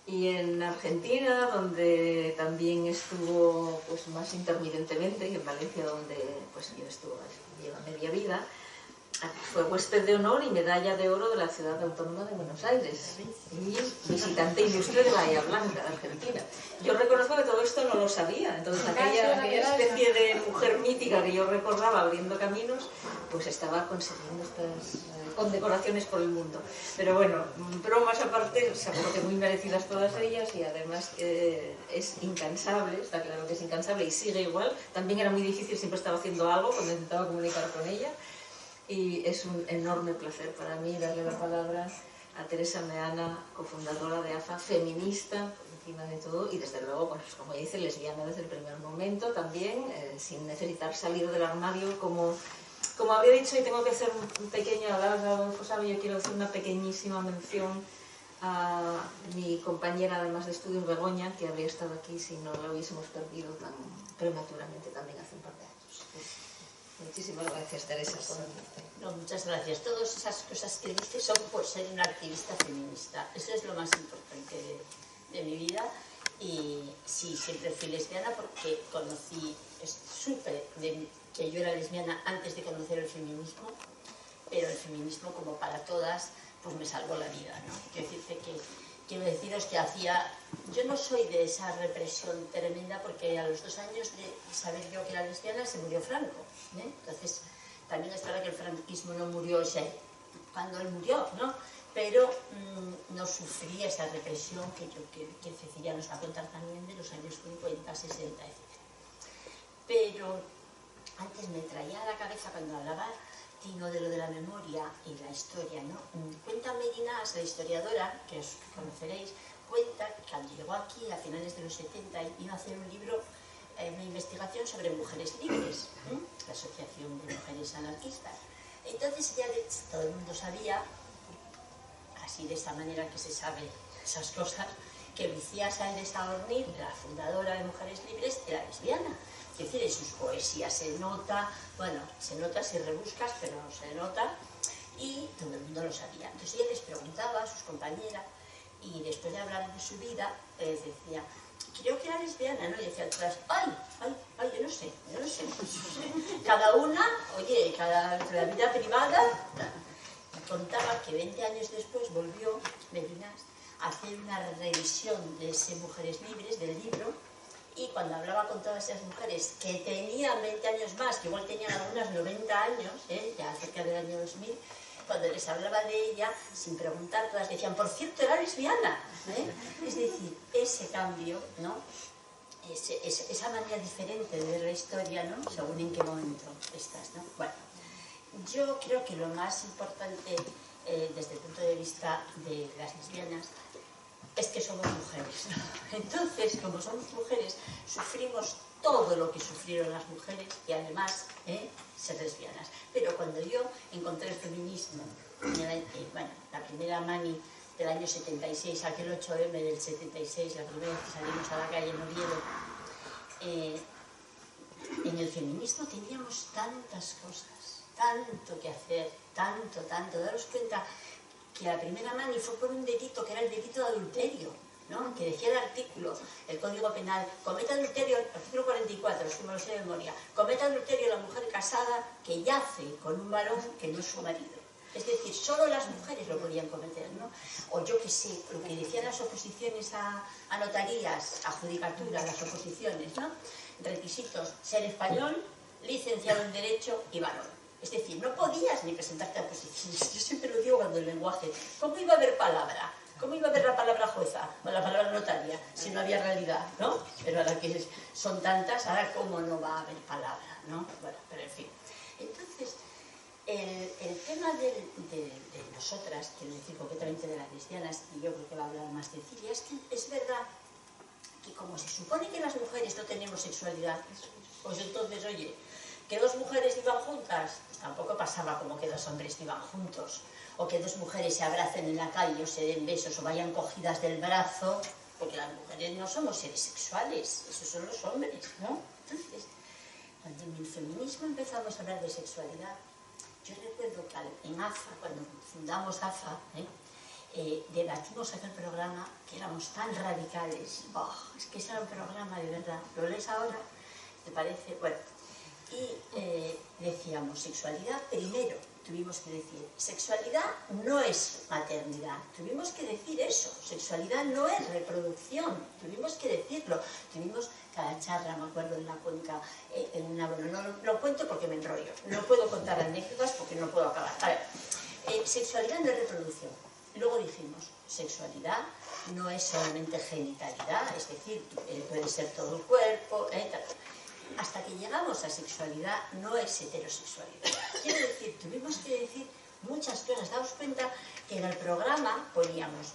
y en Argentina, donde también estuvo pues, más intermitentemente, y en Valencia, donde pues, yo estuve, lleva media vida, fue huésped de honor y medalla de oro de la Ciudad Autónoma de Buenos Aires y visitante ilustre de Bahía Blanca, de Argentina. Yo reconozco que todo esto no lo sabía, entonces aquella especie de mujer mítica que yo recordaba abriendo caminos, pues estaba consiguiendo estas condecoraciones por el mundo. Pero bueno, bromas aparte, seguro que muy merecidas todas ellas y además es incansable, está claro que es incansable y sigue igual. También era muy difícil, siempre estaba haciendo algo cuando intentaba comunicar con ella. Y es un enorme placer para mí darle la palabra a Teresa Meana, cofundadora de AFA, feminista por encima de todo y desde luego, pues, como dice, lesbiana desde el primer momento también, sin necesitar salir del armario como habría dicho. Y tengo que hacer un pequeño, Adolfo sabe, yo quiero hacer una pequeñísima mención a mi compañera además de estudios, Begoña, que habría estado aquí si no la hubiésemos perdido tan prematuramente también hace un par de años. Muchísimas gracias, Teresa. No, muchas gracias. Todas esas cosas que dices son por ser una activista feminista. Eso es lo más importante de mi vida. Y sí, siempre fui lesbiana porque supe que yo era lesbiana antes de conocer el feminismo, pero el feminismo, como para todas, pues me salvó la vida, ¿no? Quiero deciros que yo no soy de esa represión tremenda porque a los 2 años de saber yo que era lesbiana se murió Franco, ¿eh? Entonces también es verdad que el franquismo no murió cuando él murió, ¿no? Pero no sufrí esa represión que Cecilia nos va a contar también de los años 50, 60, etc. Pero antes me traía a la cabeza cuando hablaba Tino de lo de la memoria y la historia, ¿no? Cuenta Merinas, la historiadora, que os conoceréis, cuenta que cuando llegó aquí a finales de los 70 vino a hacer un libro, una investigación sobre mujeres libres, la Asociación de Mujeres Anarquistas. Entonces ya todo el mundo sabía, así de esta manera que se sabe esas cosas, que Lucía Sáenz de Saornil, la fundadora de Mujeres Libres, era lesbiana. Es decir, en sus poesías se nota, bueno, se nota si rebuscas, pero se nota, y todo el mundo lo sabía. Entonces ella les preguntaba a sus compañeras, y después de hablar de su vida, les decía, creo que era lesbiana, ¿no? Y decían todas, ay, yo no sé. Cada una, oye, la vida privada, contaba que 20 años después volvió Merinas a hacer una revisión de ese Mujeres Libres, del libro, y cuando hablaba con todas esas mujeres que tenían 20 años más, que igual tenían algunas 90 años, ya cerca del año 2000, cuando les hablaba de ella, sin preguntar, todas decían, por cierto, era lesbiana. Es decir, ese cambio, ¿no? Esa manera diferente de ver la historia, ¿no? Según en qué momento estás, ¿no? Bueno, yo creo que lo más importante desde el punto de vista de las lesbianas es que somos mujeres, ¿no? Entonces, como somos mujeres, sufrimos todo lo que sufrieron las mujeres y además ser lesbianas. Pero cuando yo encontré el feminismo, bueno, la primera mani del año 76, aquel 8M del 76, la primera vez que salimos a la calle en Oviedo, en el feminismo teníamos tantas cosas, tanto que hacer, tanto, daros cuenta que la primera mani fue por un delito que era el delito de adulterio, ¿no? Que decía el artículo, el Código Penal, comete adulterio, artículo 44, es como lo sé de memoria, comete adulterio la mujer casada que yace con un varón que no es su marido. Es decir, solo las mujeres lo podían cometer, ¿no? O yo qué sé, lo que decían las oposiciones a notarías, a judicatura, las oposiciones, ¿no? Requisitos, ser español, licenciado en Derecho y varón. Es decir, no podías ni presentarte a oposiciones. Yo siempre lo digo cuando el lenguaje, ¿cómo iba a haber palabra? ¿Cómo iba a haber la palabra jueza o la palabra notaria si no había realidad, ¿no? Pero ahora que son tantas, ahora ¿cómo no va a haber palabra, ¿no? Bueno, pero en fin. Entonces, el tema de nosotras, quiero decir concretamente de las lesbianas, y yo creo que va a hablar más Cecilia, es que es verdad que como se supone que las mujeres no tenemos sexualidad, pues entonces, oye, que 2 mujeres vivan juntas, pues tampoco pasaba como que 2 hombres vivan juntos, o que 2 mujeres se abracen en la calle o se den besos o vayan cogidas del brazo, porque las mujeres no somos seres sexuales, esos son los hombres, ¿no? Entonces, cuando en el feminismo empezamos a hablar de sexualidad, yo recuerdo que en AFA, cuando fundamos AFA, debatimos aquel programa que éramos tan radicales. Oh, es que ese era un programa de verdad. ¿Lo lees ahora? ¿Te parece? Bueno, y decíamos, sexualidad primero. Tuvimos que decir, sexualidad no es maternidad. Tuvimos que decir eso. Sexualidad no es reproducción. Tuvimos que decirlo. Tuvimos cada charla, me acuerdo, en la cuenca, bueno, no lo cuento porque me enrollo. No puedo contar anécdotas porque no puedo acabar. A ver, sexualidad no es reproducción. Luego dijimos, sexualidad no es solamente genitalidad, es decir, puede ser todo el cuerpo, tal. Hasta que llegamos a sexualidad, no es heterosexualidad. Quiero decir, tuvimos que decir muchas cosas. Daos cuenta que en el programa poníamos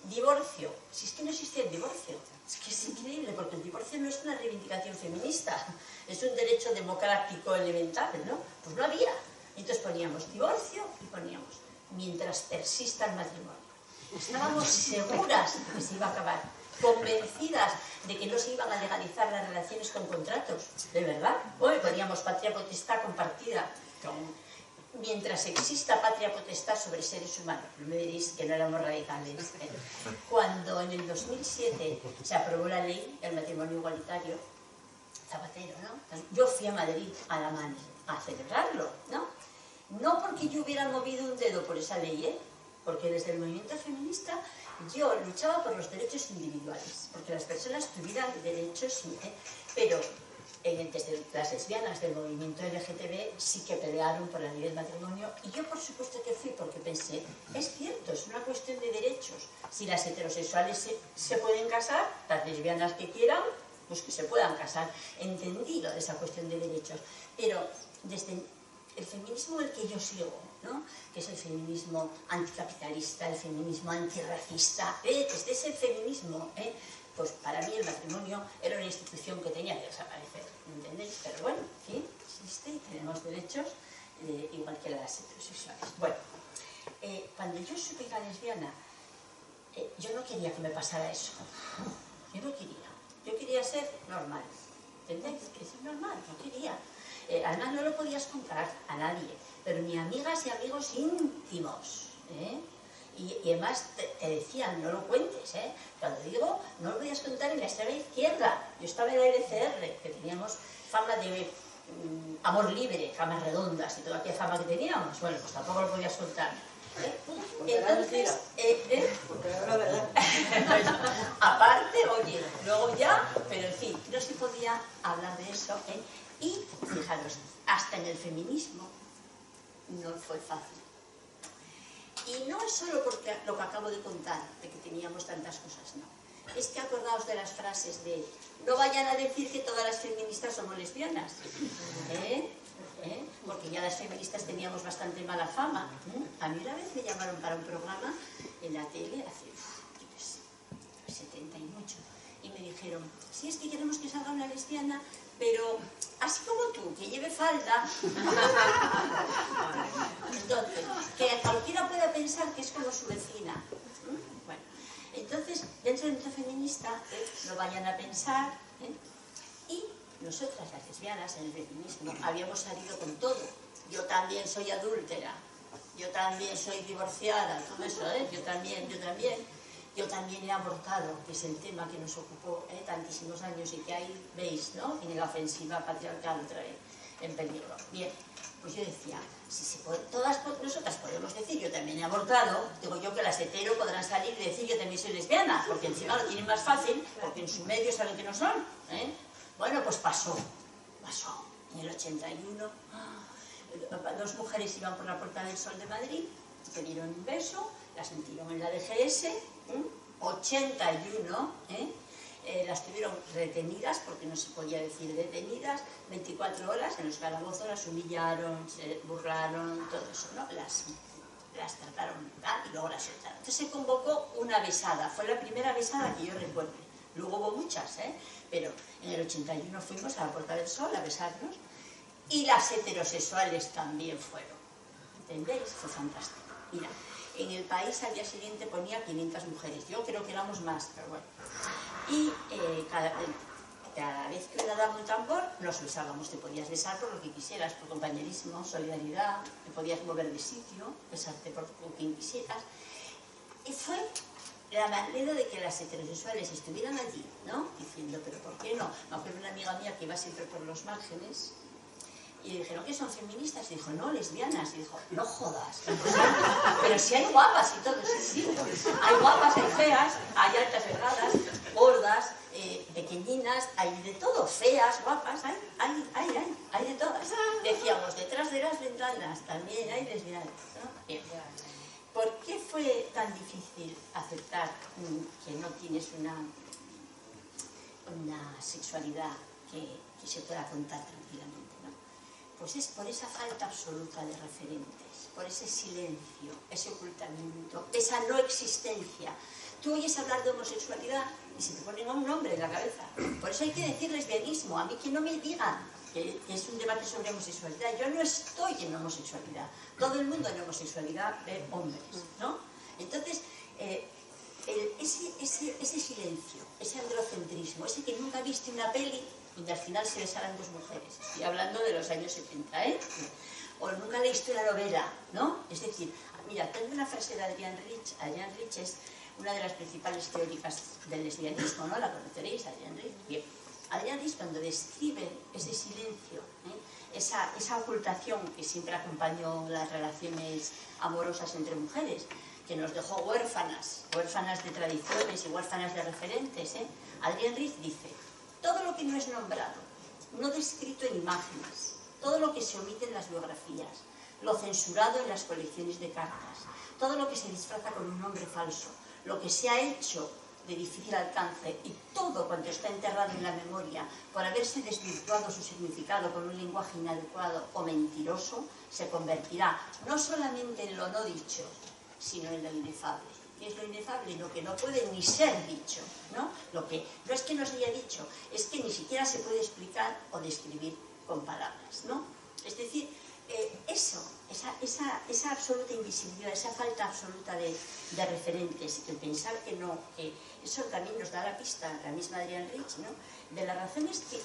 divorcio. Si es que no existía el divorcio. Es que es increíble, porque el divorcio no es una reivindicación feminista, es un derecho democrático elemental, ¿no? Pues no había. Entonces poníamos divorcio y poníamos mientras persista el matrimonio. Estábamos seguras de que se iba a acabar, convencidas de que no se iban a legalizar las relaciones con contratos, de verdad. Hoy poníamos patria potestad compartida, mientras exista patria potestad sobre seres humanos. No me diréis que no éramos radicales. Cuando en el 2007 se aprobó la ley del matrimonio igualitario, Zapatero, ¿no? Yo fui a Madrid a la mano a celebrarlo, ¿no? No porque yo hubiera movido un dedo por esa ley, porque desde el movimiento feminista yo luchaba por los derechos individuales, porque las personas tuvieran derechos, pero desde las lesbianas del movimiento LGTB sí que pelearon por la ley del matrimonio, y yo por supuesto que fui porque pensé, es cierto, es una cuestión de derechos. Si las heterosexuales se pueden casar, las lesbianas que quieran, pues que se puedan casar. Entendí lo de esa cuestión de derechos, pero desde el feminismo del que yo sigo, ¿no? Que es el feminismo anticapitalista, el feminismo antirracista, desde ese feminismo, pues para mí el matrimonio era una institución que tenía que desaparecer, ¿entendéis? Pero bueno, sí, existe y tenemos derechos igual que las heterosexuales. Bueno, cuando yo supe que era lesbiana, yo no quería que me pasara eso. Yo no quería. Yo quería ser normal. ¿Entendéis? Que ser normal, no quería. Además no lo podías contar a nadie, pero ni amigas y amigos íntimos, y además te decían, no lo cuentes, cuando digo, no lo podías contar en la extrema izquierda. Yo estaba en la LCR, que teníamos fama de amor libre, camas redondas y toda aquella fama que teníamos, bueno, pues tampoco lo podías contar. Entonces, porque era la verdad. Aparte, oye, luego ya, pero en fin, no se podía hablar de eso, y fijaros, hasta en el feminismo no fue fácil. Y no es solo porque lo que acabo de contar, de que teníamos tantas cosas, no. Es que acordaos de las frases de no vayan a decir que todas las feministas somos lesbianas, porque ya las feministas teníamos bastante mala fama. A mí una vez me llamaron para un programa en la tele hace 70 y mucho, y me dijeron, sí, es que queremos que salga una lesbiana, pero así como tú, que lleve falda. Entonces, que cualquiera pueda pensar que es como su vecina. Bueno, entonces, dentro del movimiento feminista, no vayan a pensar, y nosotras, las lesbianas, en el feminismo, habíamos salido con todo. Yo también soy adúltera, yo también soy divorciada, todo eso, yo también. Yo también he abortado, que es el tema que nos ocupó tantísimos años y que ahí veis, ¿no? En la ofensiva patriarcal otra vez en peligro. Bien, pues yo decía, si se puede, todas nosotras podemos decir, yo también he abortado, digo yo que las hetero podrán salir y decir, yo también soy lesbiana, porque encima lo tienen más fácil, porque en su medio saben que no son. Bueno, pues pasó. En el 81, dos mujeres iban por la Puerta del Sol de Madrid, se dieron un beso, las metieron en la DGS, 81, las tuvieron retenidas, porque no se podía decir detenidas, 24 horas, en los calabozos las humillaron, se burlaron, todo eso, ¿no? Las trataron tal, y luego las soltaron. Entonces se convocó una besada, fue la primera besada que yo recuerdo. Luego hubo muchas, pero en el 81 fuimos a la Puerta del Sol a besarnos, y las heterosexuales también fueron. ¿Entendéis? Fue fantástico. Mira, en El País al día siguiente ponía 500 mujeres. Yo creo que éramos más, pero bueno. Y cada vez que le daba un tambor, nos besábamos. Te podías besar por lo que quisieras, por compañerismo, solidaridad, te podías mover de sitio, besarte por quien quisieras. Y fue la manera de que las heterosexuales estuvieran allí, ¿no? Diciendo, pero ¿por qué no? Me acuerdo una amiga mía que iba siempre por los márgenes y le dijeron que son feministas y dijo, no, lesbianas. Y dijo, no jodas. Pero si hay guapas y todo, sí. Hay guapas, hay feas, hay altas delgadas, gordas, pequeñinas, hay de todo, feas, guapas, hay de todas. Decíamos, detrás de las ventanas también hay lesbianas, ¿no? Bien. ¿Por qué fue tan difícil aceptar que no tienes una sexualidad que se pueda contar tranquilamente, ¿no? Pues es por esa falta absoluta de referentes, por ese silencio, ese ocultamiento, esa no existencia. Tú oyes hablar de homosexualidad y se te pone un nombre en la cabeza. Por eso hay que decir lesbianismo. A mí que no me digan que es un debate sobre homosexualidad. Yo no estoy en homosexualidad. Todo el mundo en homosexualidad ve hombres, ¿no? Entonces, ese silencio, ese androcentrismo, ese que nunca viste una peli donde al final se besaran dos mujeres. Estoy hablando de los años 70, ¿eh? O nunca leíste una novela, ¿no? Es decir, mira, tengo una frase de Adrienne Rich. Adrienne Rich es una de las principales teóricas del lesbianismo, ¿no? La conoceréis, Adrienne Rich. Bien. Adrienne Rich, cuando describe ese silencio, esa ocultación que siempre acompañó las relaciones amorosas entre mujeres, que nos dejó huérfanas de tradiciones y huérfanas de referentes, Adrienne Rich dice, todo lo que no es nombrado, no descrito en imágenes, todo lo que se omite en las biografías, lo censurado en las colecciones de cartas, todo lo que se disfraza con un nombre falso, lo que se ha hecho de difícil alcance y todo cuanto está enterrado en la memoria por haberse desvirtuado su significado con un lenguaje inadecuado o mentiroso, se convertirá no solamente en lo no dicho, sino en lo inefable. ¿Qué es lo inefable? Lo que no puede ni ser dicho, ¿no? Lo que no es que no se haya dicho, es que ni siquiera se puede explicar o describir con palabras, ¿no? Es decir, esa absoluta invisibilidad, esa falta absoluta de referentes, el pensar que no, que eso también nos da la pista, la misma Adrienne Rich, ¿no? De las razones que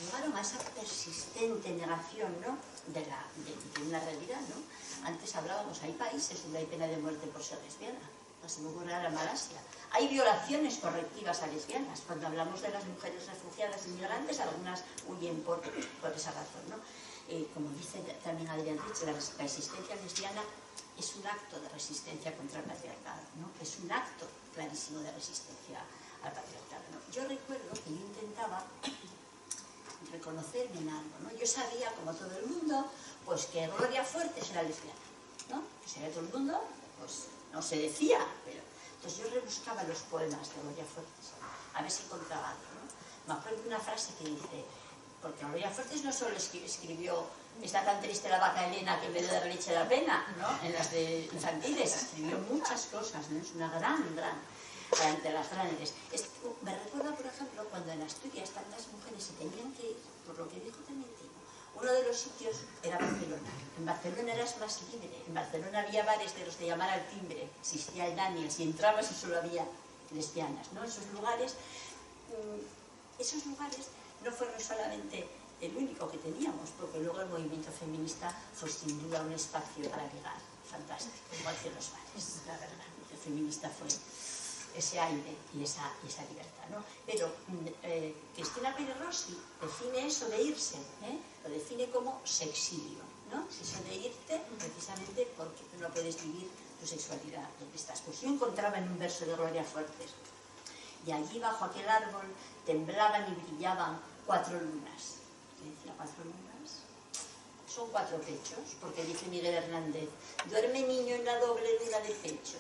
llevaron a esa persistente negación, ¿no? de una realidad, ¿no? Antes hablábamos, hay países donde hay pena de muerte por ser lesbiana, no se me ocurre ahora Malasia. Hay violaciones correctivas a lesbianas. Cuando hablamos de las mujeres refugiadas inmigrantes, algunas huyen por esa razón, ¿no? Como dice también Adrienne Rich, la existencia lesbiana es un acto de resistencia contra el patriarcado, ¿no? Es un acto clarísimo de resistencia al patriarcado, ¿no? Yo recuerdo que yo intentaba reconocerme en algo, ¿no? Yo sabía, como todo el mundo, pues que Gloria Fuertes era lesbiana, ¿no? Que sabía todo el mundo, pues no se decía, pero... Entonces yo rebuscaba los poemas de Gloria Fuertes, a ver si encontraba algo, ¿no? Me acuerdo de una frase que dice... Porque Gloria Fuertes no solo escribió Está tan triste la vaca Elena que en vez de dar leche da pena, ¿no? En las de infantiles escribió muchas cosas, ¿no? Es una gran, de las grandes. Me recuerda, por ejemplo, cuando en Asturias tantas mujeres se tenían que ir, por lo que dijo Tenientino, uno de los sitios era Barcelona. En Barcelona eras más libre, en Barcelona había bares de los de llamar al timbre, existía el Daniels y entrabas y solo había lesbianas, ¿no? Esos lugares no fueron solamente el único que teníamos, porque luego el movimiento feminista fue sin duda un espacio para ligar fantástico, igual que los bares, la verdad. El feminista fue ese aire y esa libertad, ¿no? Pero Cristina Peri Rossi define eso de irse, lo define como sexilio, ¿no? Eso de irte precisamente porque tú no puedes vivir tu sexualidad donde estás. Pues yo encontraba en un verso de Gloria Fuertes, y allí bajo aquel árbol temblaban y brillaban 4 lunas. ¿Qué decía 4 lunas? Son 4 pechos, porque dice Miguel Hernández, duerme niño en la doble luna de pecho.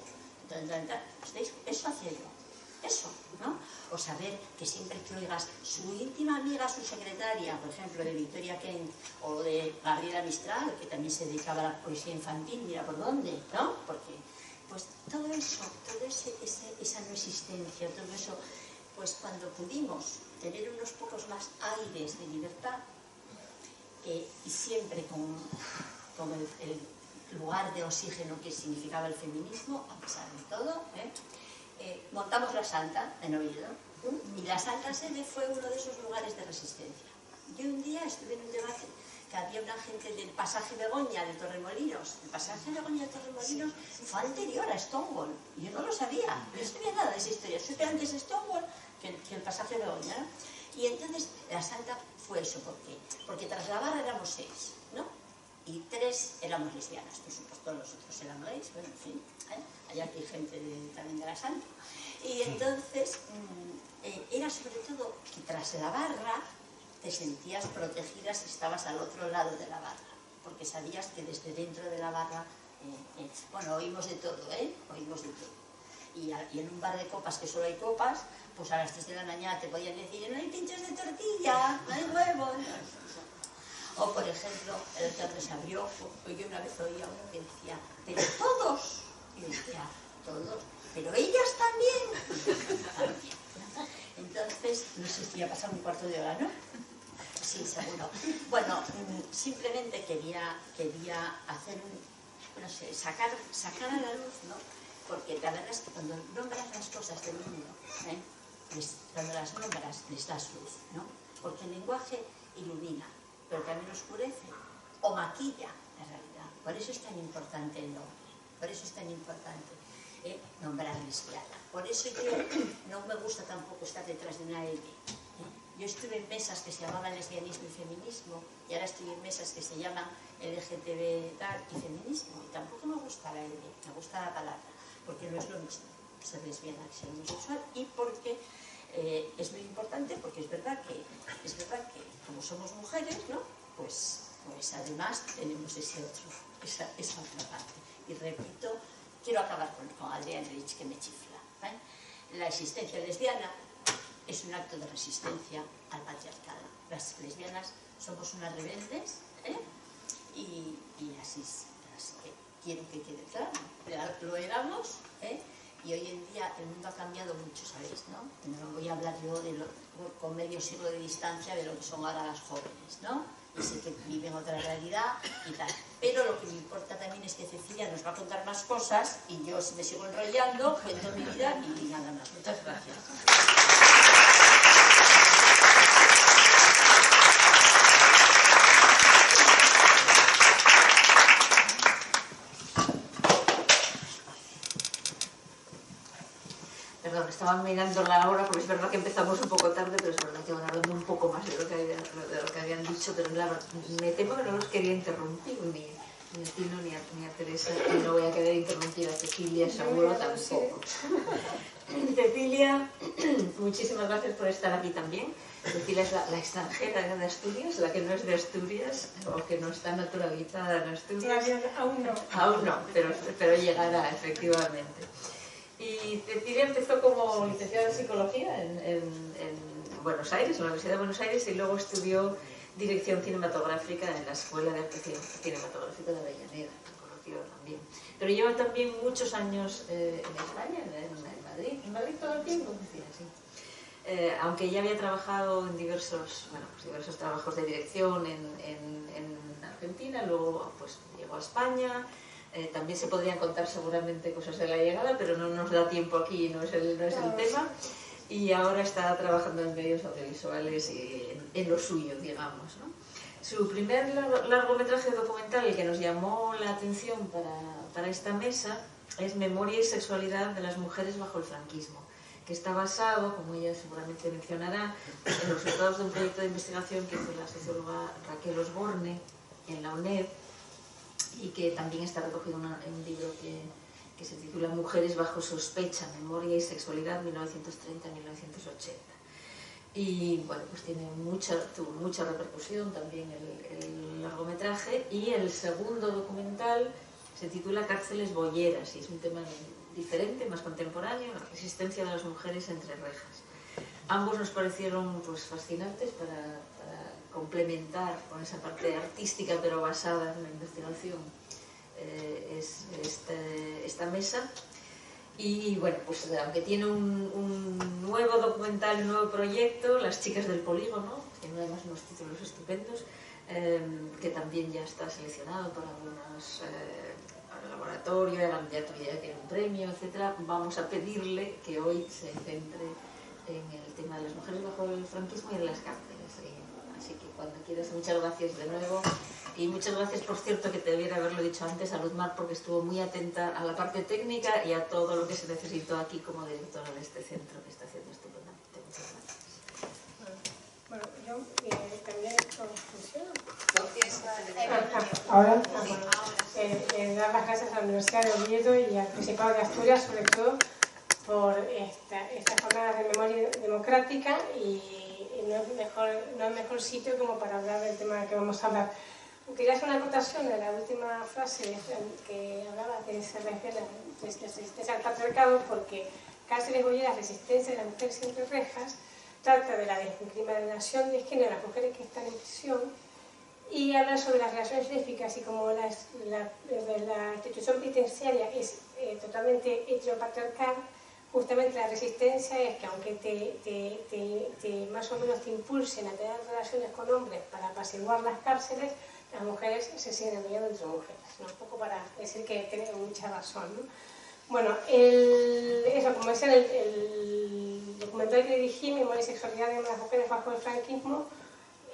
¿Veis? Eso hacía yo, eso, ¿no? O saber que siempre que oigas su íntima amiga, su secretaria, por ejemplo, de Victoria Kent o de Gabriela Mistral, que también se dedicaba a la poesía infantil, mira por dónde, ¿no? Porque, pues todo eso, esa no existencia, todo eso, pues cuando pudimos tener unos pocos más aires de libertad, y siempre con el lugar de oxígeno que significaba el feminismo, a pesar de todo, montamos la Santa en Oviedo, y la Santa Sede fue uno de esos lugares de resistencia. Yo un día estuve en un debate que había una gente del pasaje Begoña de Torremolinos. El pasaje Begoña de Torremolinos fue anterior a Stonewall. Y yo no lo sabía, yo no sabía nada de esa historia. Supe antes Stonewall que el pasaje Begoña, ¿no? Y entonces la santa fue eso, ¿por qué? Porque tras la barra éramos 6, ¿no? Y 3 éramos lesbianas, por supuesto los otros eran gays, bueno, en fin, hay aquí gente también de la santa. Y entonces era sobre todo que tras la barra te sentías protegida si estabas al otro lado de la barra, porque sabías que desde dentro de la barra, bueno, oímos de todo, oímos de todo. Y en un bar de copas, que solo hay copas, pues a las 3 de la mañana te podían decir, no hay pinchos de tortilla, no hay huevos. O, por ejemplo, el teatro se abrió, yo una vez oía a uno que decía, pero todos. Y decía, todos, pero ellas también. Entonces, no sé si ha pasado un cuarto de hora, ¿no? Sí, seguro. Bueno, simplemente quería hacer no sé, sacar a la luz, ¿no? Porque la verdad es que cuando nombras las cosas del mundo, cuando las nombras les das luz, ¿no? Porque el lenguaje ilumina, pero también oscurece o maquilla la realidad. Por eso es tan importante el nombre, por eso es tan importante nombrar lesbiana. Por eso yo no me gusta tampoco estar detrás de una L. Yo estuve en mesas que se llamaban lesbianismo y feminismo, y ahora estoy en mesas que se llaman LGTB tal y feminismo, y tampoco me gusta la L, me gusta la palabra, porque no es lo mismo ser lesbiana que ser homosexual, y porque es muy importante, porque es verdad que como somos mujeres, ¿no? Pues además tenemos esa otra parte. Y repito, quiero acabar con Adrienne Rich, que me chifla. La existencia lesbiana es un acto de resistencia al patriarcado. Las lesbianas somos unas rebeldes, y así que quiero que quede claro, lo éramos, y hoy en día el mundo ha cambiado mucho, ¿sabéis? No voy a hablar yo con medio siglo de distancia de lo que son ahora las jóvenes, ¿no? Y sé que viven otra realidad y tal. Pero lo que me importa también es que Cecilia nos va a contar más cosas y yo, si me sigo enrollando, cuento mi vida y nada más. Muchas gracias. Perdón, estaba mirando la hora porque es verdad que empezamos un poco tarde, pero es verdad que van hablando un poco más de lo que habían dicho, pero claro, me temo que no los quería interrumpir ni a Tino ni a Teresa, y no voy a querer interrumpir a Cecilia, seguro tampoco. Cecilia, muchísimas gracias por estar aquí también. Cecilia es la extranjera de Asturias, la que no es de Asturias, o que no está naturalizada en Asturias. Aún no. Aún no, pero llegará, efectivamente. Y Cecilia empezó como licenciada en Psicología en Buenos Aires, en la Universidad de Buenos Aires, y luego estudió Dirección Cinematográfica en la Escuela de Arte Cinematográfica de Avellaneda, conocida también. Pero lleva también muchos años en España, en Madrid. ¿En Madrid todo el tiempo? Cecilia, sí. Aunque ya había trabajado en diversos trabajos de dirección en Argentina, luego pues llegó a España. También se podrían contar seguramente cosas de la llegada, pero no nos da tiempo aquí, no es el tema. Y ahora está trabajando en medios audiovisuales y en lo suyo, digamos, ¿no? Su primer largometraje documental, el que nos llamó la atención para esta mesa, es Memoria y sexualidad de las mujeres bajo el franquismo, que está basado, como ella seguramente mencionará, en los resultados de un proyecto de investigación que hizo la socióloga Raquel Osborne en la UNED, y que también está recogido en un libro que se titula Mujeres bajo sospecha, Memoria y sexualidad 1930-1980. Y bueno, pues tuvo mucha repercusión también el largometraje, y el segundo documental se titula Cárceles Bolleras, y es un tema diferente, más contemporáneo, la resistencia de las mujeres entre rejas. Ambos nos parecieron pues fascinantes para complementar con esa parte artística pero basada en la investigación esta mesa. Y bueno, pues aunque tiene un nuevo documental, un nuevo proyecto, Las chicas del polígono, tiene además unos títulos estupendos, que también ya está seleccionado para para el laboratorio, ya tiene un premio, etc. Vamos a pedirle que hoy se centre en el tema de las mujeres bajo el franquismo y en las cárceles. Así que cuando quieras. Muchas gracias de nuevo. Y muchas gracias, por cierto, que te debiera haberlo dicho antes, a Luzmar, porque estuvo muy atenta a la parte técnica y a todo lo que se necesitó aquí como directora de este centro, que está haciendo estupendamente. Muchas gracias. Bueno, yo también funciona. Ahora, Dar las gracias a la Universidad de Oviedo y al Principado de Asturias, sobre todo, por esta jornada de memoria democrática, y no es mejor sitio como para hablar del tema que vamos a hablar. Quería hacer una acotación a la última frase que hablaba, que se refiere a la resistencia al patriarcado, porque Cáceres Boyer, Resistencia de las mujeres entre rejas, trata de la descriminalización de género de las mujeres que están en prisión y habla sobre las relaciones lésbicas y como la institución penitenciaria es totalmente heteropatriarcal. Justamente la resistencia es que aunque te más o menos te impulsen a tener relaciones con hombres para apaciguar las cárceles, las mujeres se siguen enrollando entre mujeres, ¿no? Un poco para decir que tienen mucha razón, ¿no? Bueno, eso, como decía, el documental que dirigí, Memoria y Sexualidad de las Mujeres bajo el franquismo,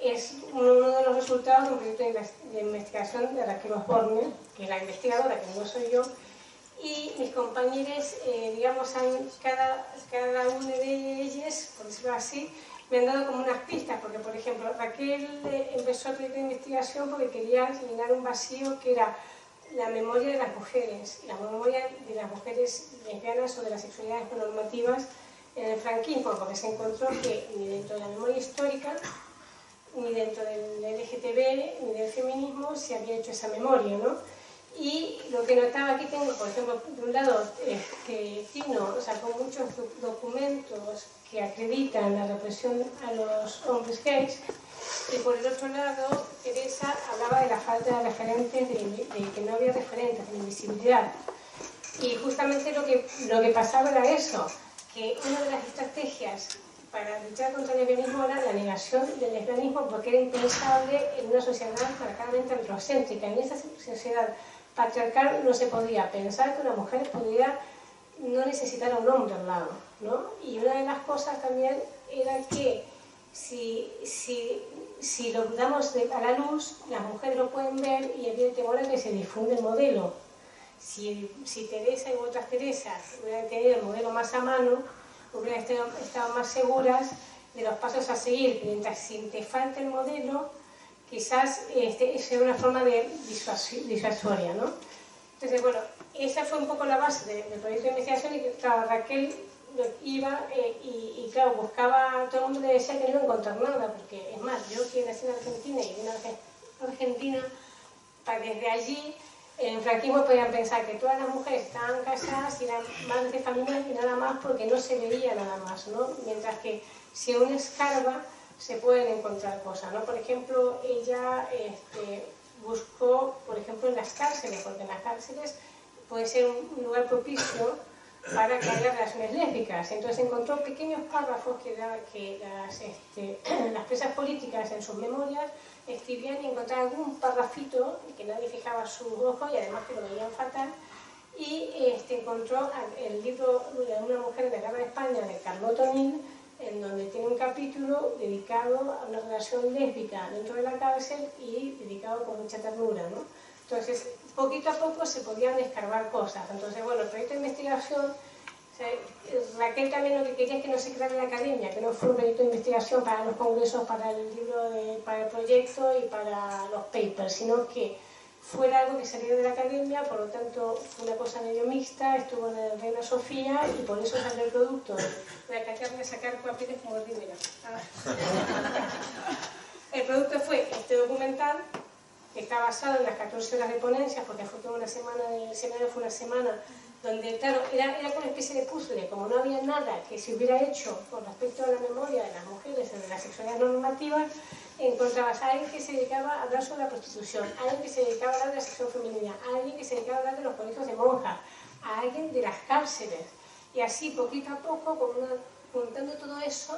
es uno de los resultados de un proyecto de investigación de Raquel Osborne, que es la investigadora, que no soy yo, y mis compañeros, digamos, cada una de ellas, por decirlo así, me han dado como unas pistas, porque por ejemplo Raquel empezó el proyecto de investigación porque quería llenar un vacío que era la memoria de las mujeres, la memoria de las mujeres lesbianas o de las sexualidades no normativas en el franquismo, porque se encontró que ni dentro de la memoria histórica, ni dentro del LGTB, ni del feminismo se había hecho esa memoria, ¿no? Y lo que notaba aquí tengo, por ejemplo, de un lado, que Tino sacó muchos documentos que acreditan la represión a los hombres gays, y por el otro lado, Teresa hablaba de la falta de referentes, de que no había referentes, de la invisibilidad. Y justamente lo que pasaba era eso, que una de las estrategias para luchar contra el lesbianismo era la negación del lesbianismo, porque era impensable en una sociedad marcadamente androcéntrica. En esa sociedad patriarcal no se podía pensar que una mujer podía no necesitar a un hombre al lado, ¿no? Y una de las cosas también era que si lo damos a la luz, las mujeres lo pueden ver y había el temor a que se difunda el modelo. Si Teresa y otras Teresas hubieran tenido el modelo más a mano, hubieran estado más seguras de los pasos a seguir. Mientras si te falta el modelo, quizás sea una forma de disuasoria, ¿no? Entonces, bueno, esa fue un poco la base del proyecto de investigación, y claro, Raquel iba y claro, buscaba, todo el mundo le decía que no iba a encontrar nada, porque es más, yo que nací en Argentina y vine a Argentina, desde allí en el franquismo podían pensar que todas las mujeres estaban casadas y eran madres de familia y nada más, porque no se veía nada más, ¿no? Mientras que si uno escarba se pueden encontrar cosas, ¿no? Por ejemplo, ella buscó, por ejemplo, en las cárceles, porque en las cárceles puede ser un lugar propicio para que haya relaciones lésbicas. Entonces encontró pequeños párrafos que las presas políticas en sus memorias escribían, y encontraron algún parrafito que nadie fijaba sus ojos y además que lo veían fatal, y encontró el libro de una mujer de la Guerra de España, de Carlota O'Neill, en donde tiene un capítulo dedicado a una relación lésbica dentro de la cárcel y dedicado con mucha ternura, ¿no? Entonces, poquito a poco se podían escarbar cosas. Entonces, bueno, el proyecto de investigación, Raquel también lo que quería es que no se creara en la academia, que no fuera un proyecto de investigación para los congresos, para el libro, para el proyecto y para los papers, sino que fuera algo que saliera de la academia. Por lo tanto fue una cosa medio mixta, estuvo en el Reina Sofía y por eso salió el producto de acatarme a sacar papeles como Rivera. El producto fue este documental, que está basado en las 14 horas de ponencias, porque fue toda una semana, el seminario fue una semana, donde, claro, era como una especie de puzzle, como no había nada que se hubiera hecho con respecto a la memoria de las mujeres, de las sexualidades no normativas, encontrabas a alguien que se dedicaba a hablar sobre la prostitución, a alguien que se dedicaba a hablar de la sexualidad femenina, a alguien que se dedicaba a hablar de los colegios de monjas, a alguien de las cárceles. Y así, poquito a poco, juntando todo eso,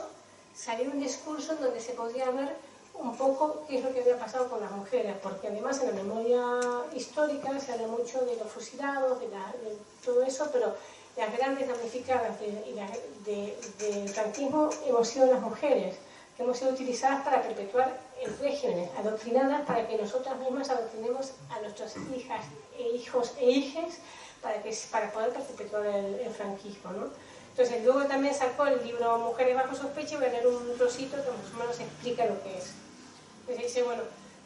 salió un discurso en donde se podía ver un poco qué es lo que había pasado con las mujeres, porque además en la memoria histórica se habla mucho de los fusilados, de todo eso, pero las grandes damnificadas del franquismo hemos sido las mujeres, que hemos sido utilizadas para perpetuar el régimen, adoctrinadas para que nosotras mismas adoctrinemos a nuestras hijas e hijos e hijes para poder perpetuar el franquismo, ¿no? Entonces luego también sacó el libro Mujeres bajo sospecha y voy a leer un trocito que más o menos explica lo que es. Entonces dice, bueno,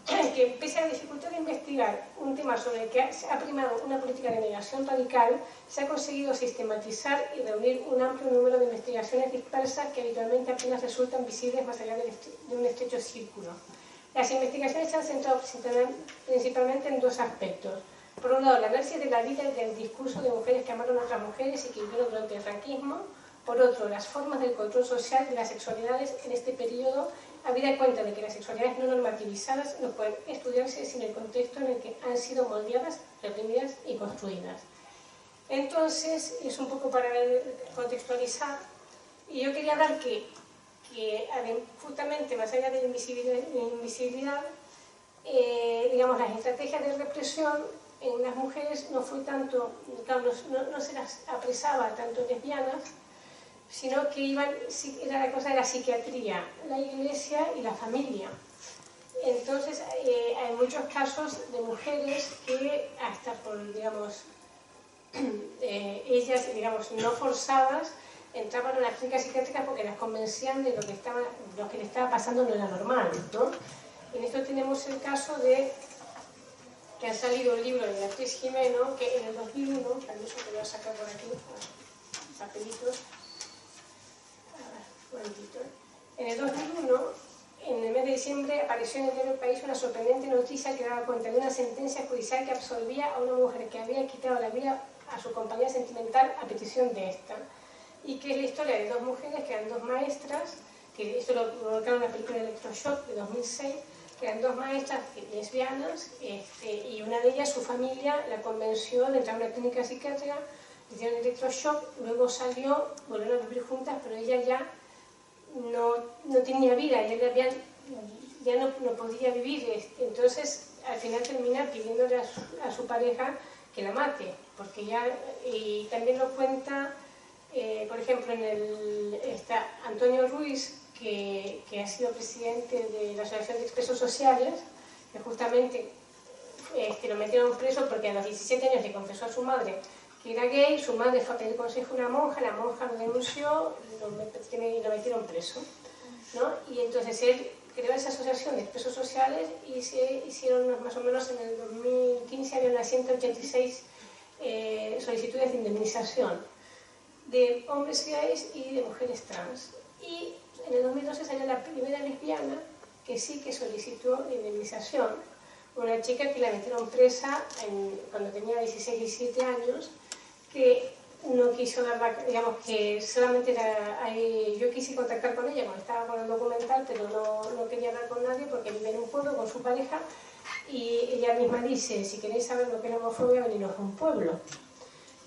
que pese a la dificultad de investigar un tema sobre el que ha primado una política de negación radical, se ha conseguido sistematizar y reunir un amplio número de investigaciones dispersas que habitualmente apenas resultan visibles más allá de un estrecho círculo. Las investigaciones se han centrado principalmente en dos aspectos. Por un lado, el análisis de la vida y del discurso de mujeres que amaron a otras mujeres y que vivieron durante el franquismo. Por otro, las formas del control social de las sexualidades en este periodo, habida cuenta de que las sexualidades no normativizadas no pueden estudiarse sin el contexto en el que han sido moldeadas, reprimidas y construidas. Entonces, es un poco para contextualizar, y yo quería hablar que justamente más allá de la invisibilidad, digamos, las estrategias de represión en las mujeres no fue tanto, claro, no se las apresaba tanto lesbianas, sino que era la cosa de la psiquiatría, la iglesia y la familia. Entonces, hay muchos casos de mujeres que hasta por, digamos, ellas, digamos, no forzadas, entraban a las clínicas psiquiátricas porque las convencían de lo que les estaba pasando no era normal, ¿no? En esto tenemos el caso de que ha salido un libro de Beatriz Jimeno, que en el 2001, también se lo voy a sacar por aquí, papelitos, en el 2001, en el mes de diciembre, apareció en el diario El País una sorprendente noticia que daba cuenta de una sentencia judicial que absolvía a una mujer que había quitado la vida a su compañera sentimental a petición de esta. Y que es la historia de dos mujeres que eran dos maestras, que esto lo publicaron en una película de Electroshock de 2006, que eran dos maestras lesbianas, y una de ellas, su familia, la convenció de entrar a una clínica psiquiátrica, le hicieron electroshock, luego salió, volvieron a vivir juntas, pero ella ya no tenía vida, ya no podía vivir, entonces al final termina pidiéndole a su pareja que la mate, porque ya, y también lo cuenta, por ejemplo, está Antonio Ruiz, que ha sido presidente de la Asociación de Expresos Sociales, que justamente lo metieron preso porque a los 17 años le confesó a su madre que era gay, su madre fue a pedir consejo a una monja, la monja lo denunció y lo metieron preso, ¿no? Y entonces él creó esa asociación de expresos sociales y se hicieron más o menos en el 2015, había unas 186 solicitudes de indemnización de hombres gays y de mujeres trans. Y en el 2012 salió la primera lesbiana que sí que solicitó indemnización, una chica que la metieron presa cuando tenía 16, 17 años, que no quiso dar, digamos que solamente yo quise contactar con ella cuando estaba con el documental, pero no quería hablar con nadie porque vive en un pueblo con su pareja y ella misma dice, si queréis saber lo que es la homofobia, veniros a un pueblo.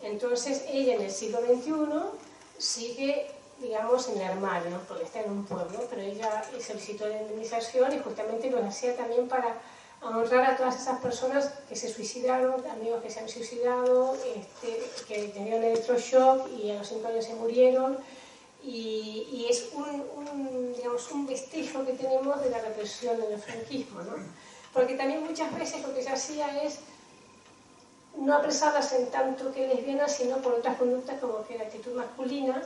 Entonces ella en el siglo XXI sigue, digamos, en el armario, ¿no? Porque está en un pueblo, pero ella solicitó la indemnización y justamente lo hacía también para honrar a todas esas personas que se suicidaron, amigos que se han suicidado, que tenían electroshock y a los 5 años se murieron, y es digamos, un vestigio que tenemos de la represión del franquismo, ¿no? Porque también muchas veces lo que se hacía es no apresarlas en tanto que lesbianas, sino por otras conductas como que la actitud masculina,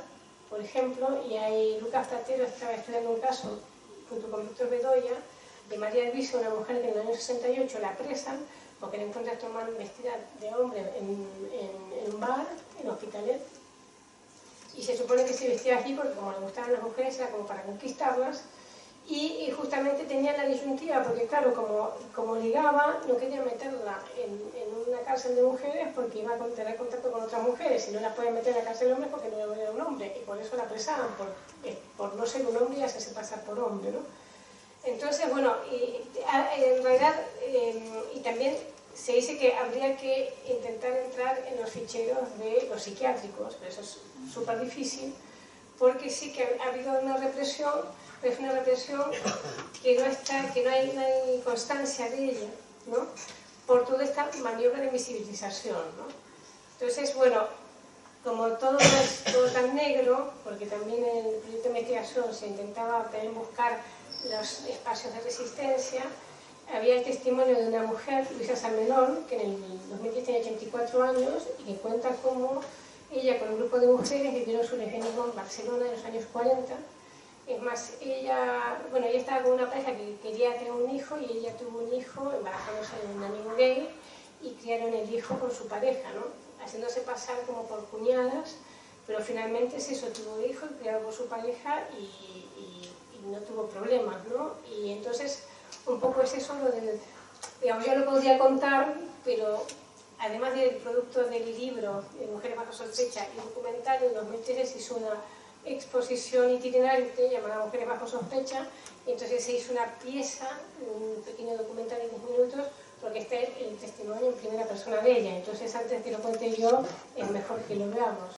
por ejemplo, y ahí Lucas Platero estaba estudiando un caso junto con Víctor Bedoya de María Elvisa, una mujer que en el año 68 la apresan porque la encuentran tomando vestida de hombre en un bar, en Hospitalet, y se supone que se vestía así porque como le gustaban las mujeres era como para conquistarlas, y justamente tenía la disyuntiva porque claro, como ligaba, no quería meterla en una cárcel de mujeres porque iba a tener contacto con otras mujeres, y no la podían meter en la cárcel de hombres porque no era un hombre, y por eso la apresaban, por no ser un hombre y hacerse pasar por hombre, ¿no? Entonces, bueno, en realidad, y también se dice que habría que intentar entrar en los ficheros de los psiquiátricos, pero eso es súper difícil, porque sí que ha habido una represión, pero es una represión que no hay constancia de ella, ¿no? Por toda esta maniobra de invisibilización, ¿no? Entonces, bueno, como todo no es todo tan negro, porque también en el proyecto de investigación se intentaba también buscar los espacios de resistencia, había el testimonio de una mujer, Luisa Salmenón, que en el 2010 tenía 84 años y que cuenta cómo ella con un grupo de mujeres vivieron su lesbianismo en Barcelona en los años 40. Es más, ella estaba con una pareja que quería tener un hijo y ella tuvo un hijo embarazándose de un amigo gay y criaron el hijo con su pareja, ¿no? Haciéndose pasar como por cuñadas, pero finalmente es eso, tuvo hijo y criado por su pareja y no tuvo problemas, ¿no? Y entonces un poco es eso lo del, digamos, yo lo podría contar, pero además del producto del libro de Mujeres bajo sospecha y documental, en 2013 se hizo una exposición itinerante llamada Mujeres bajo sospecha, y entonces se hizo una pieza, un pequeño documental de 10 minutos, porque está el testimonio en primera persona de ella. Entonces, antes que lo cuente yo, es mejor que lo veamos.